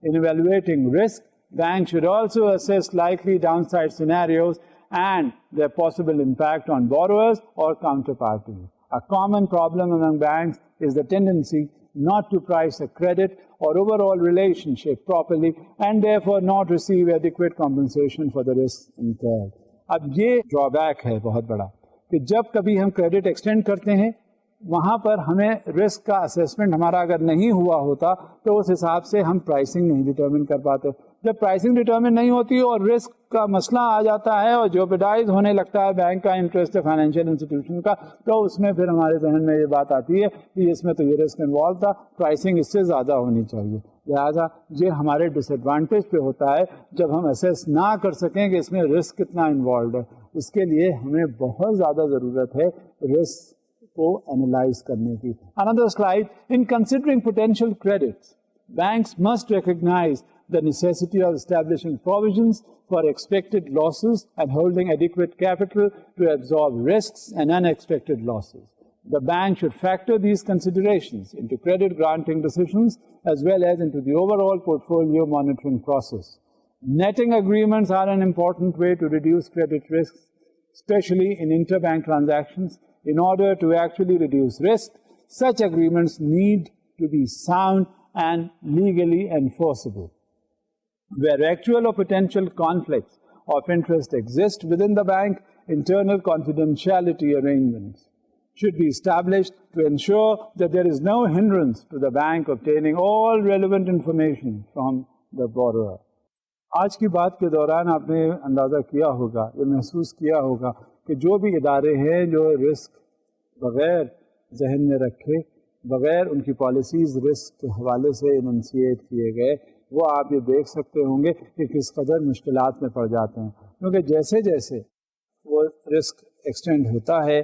In evaluating risk, banks should also assess likely downside scenarios and their possible impact on borrowers or counterparties. A common problem among banks is the tendency not to price a credit or overall relationship properly and therefore not receive adequate compensation for the risks incurred. اب یہ drawback ہے بہت بڑا کہ جب کبھی ہم credit extend کرتے ہیں وہاں پر ہمیں رسک کا اسیسمنٹ ہمارا اگر نہیں ہوا ہوتا تو اس حساب سے ہم پرائسنگ نہیں ڈٹرمن کر پاتے. جب پرائسنگ ڈٹرمن نہیں ہوتی اور رسک کا مسئلہ آ جاتا ہے اور جوپیڈائز ہونے لگتا ہے بینک کا انٹرسٹ فائنینشیل انسٹیٹیوشن کا, تو اس میں پھر ہمارے ذہن میں یہ بات آتی ہے کہ اس میں تو یہ رسک انوالو تھا, پرائسنگ اس سے زیادہ ہونی چاہیے. لہٰذا یہ ہمارے ڈس ایڈوانٹیج پہ ہوتا ہے جب ہم اسیس نہ کر سکیں کہ اس میں رسک کتنا انوالوڈ ہے. اس کے لیے ہمیں بہت زیادہ ضرورت ہے رسک کو اینالائز کرنے کی. Another slide. In considering potential credits, banks must recognize the necessity of establishing provisions for expected losses and holding adequate capital to absorb risks and unexpected losses. The bank should factor these considerations into credit granting decisions as well as into the overall portfolio monitoring process. Netting agreements are an important way to reduce credit risks, especially in interbank transactions. In order to actually reduce risk, such agreements need to be sound and legally enforceable. Where actual or potential conflicts of interest exist within the bank, internal confidentiality arrangements should be established to ensure that there is no hindrance to the bank obtaining all relevant information from the borrower. آج کی بات کے دوران آپ نے اندازہ کیا ہوگا, یہ محسوس کیا ہوگا کہ جو بھی ادارے ہیں جو رسک بغیر ذہن میں رکھے, بغیر ان کی پالیسیز رسک کے حوالے سے اننسیٹ کیے گئے, وہ آپ یہ دیکھ سکتے ہوں گے کہ کس قدر مشکلات میں پڑ جاتے ہیں. کیونکہ جیسے جیسے وہ رسک ایکسٹینڈ ہوتا ہے,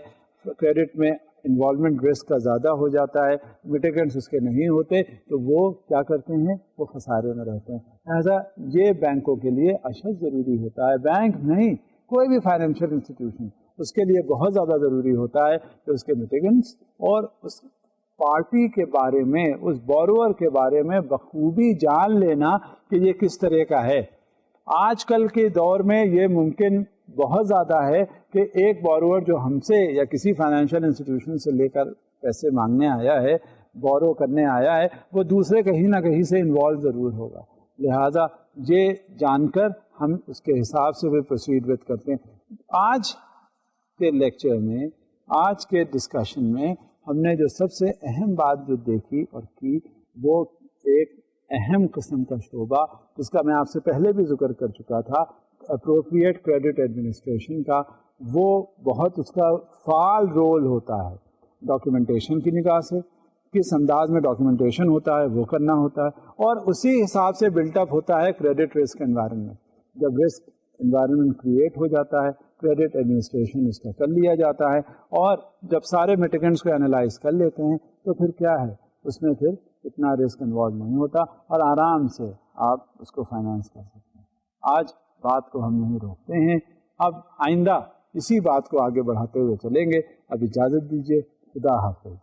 کریڈٹ میں انوالومنٹ رسک کا زیادہ ہو جاتا ہے, میٹیگنٹس اس کے نہیں ہوتے, تو وہ کیا کرتے ہیں, وہ خسارے میں رہتے ہیں. لہٰذا یہ بینکوں کے لیے اشد ضروری ہوتا ہے, بینک نہیں کوئی بھی فائنینشیل انسٹیٹیوشن, اس کے لیے بہت زیادہ ضروری ہوتا ہے کہ اس کے میٹیگنٹس اور اس پارٹی کے بارے میں, اس بوروور کے بارے میں بخوبی جان لینا کہ یہ کس طرح کا ہے. آج کل کے دور میں یہ ممکن بہت زیادہ ہے کہ ایک بوروور جو ہم سے یا کسی فائنینشیل انسٹیٹیوشن سے لے کر پیسے مانگنے آیا ہے, بورو کرنے آیا ہے, وہ دوسرے کہیں نہ کہیں سے انوالو ضرور ہوگا. لہٰذا یہ جان کر ہم اس کے حساب سے بھی پروسیڈ وتھ کرتے ہیں. آج کے لیکچر میں, آج کے ڈسکشن میں ہم نے جو سب سے اہم بات جو دیکھی اور کی, وہ ایک اہم قسم کا شعبہ جس کا میں آپ سے پہلے بھی ذکر کر چکا تھا, اپروپریٹ کریڈٹ ایڈمنسٹریشن کا. وہ بہت اس کا فعال رول ہوتا ہے ڈاکیومنٹیشن کی نگاہ سے, کس انداز میں ڈاکیومنٹیشن ہوتا ہے وہ کرنا ہوتا ہے, اور اسی حساب سے بلٹ اپ ہوتا ہے کریڈٹ رسک انوائرمنٹ. جب رسک انوائرمنٹ کریٹ ہو جاتا ہے, کریڈٹ ایڈمنسٹریشن اس کا کر لیا جاتا ہے, اور جب سارے میٹیگنٹس کو انالائز کر لیتے ہیں تو پھر کیا ہے, اس میں پھر اتنا رسک انوالو نہیں ہوتا اور آرام سے آپ اس کو فائنانس کر سکتے ہیں. آج بات کو ہم نہیں روکتے ہیں, اب آئندہ اسی بات کو آگے بڑھاتے ہوئے چلیں گے. اب اجازت دیجیے, خدا حافظ.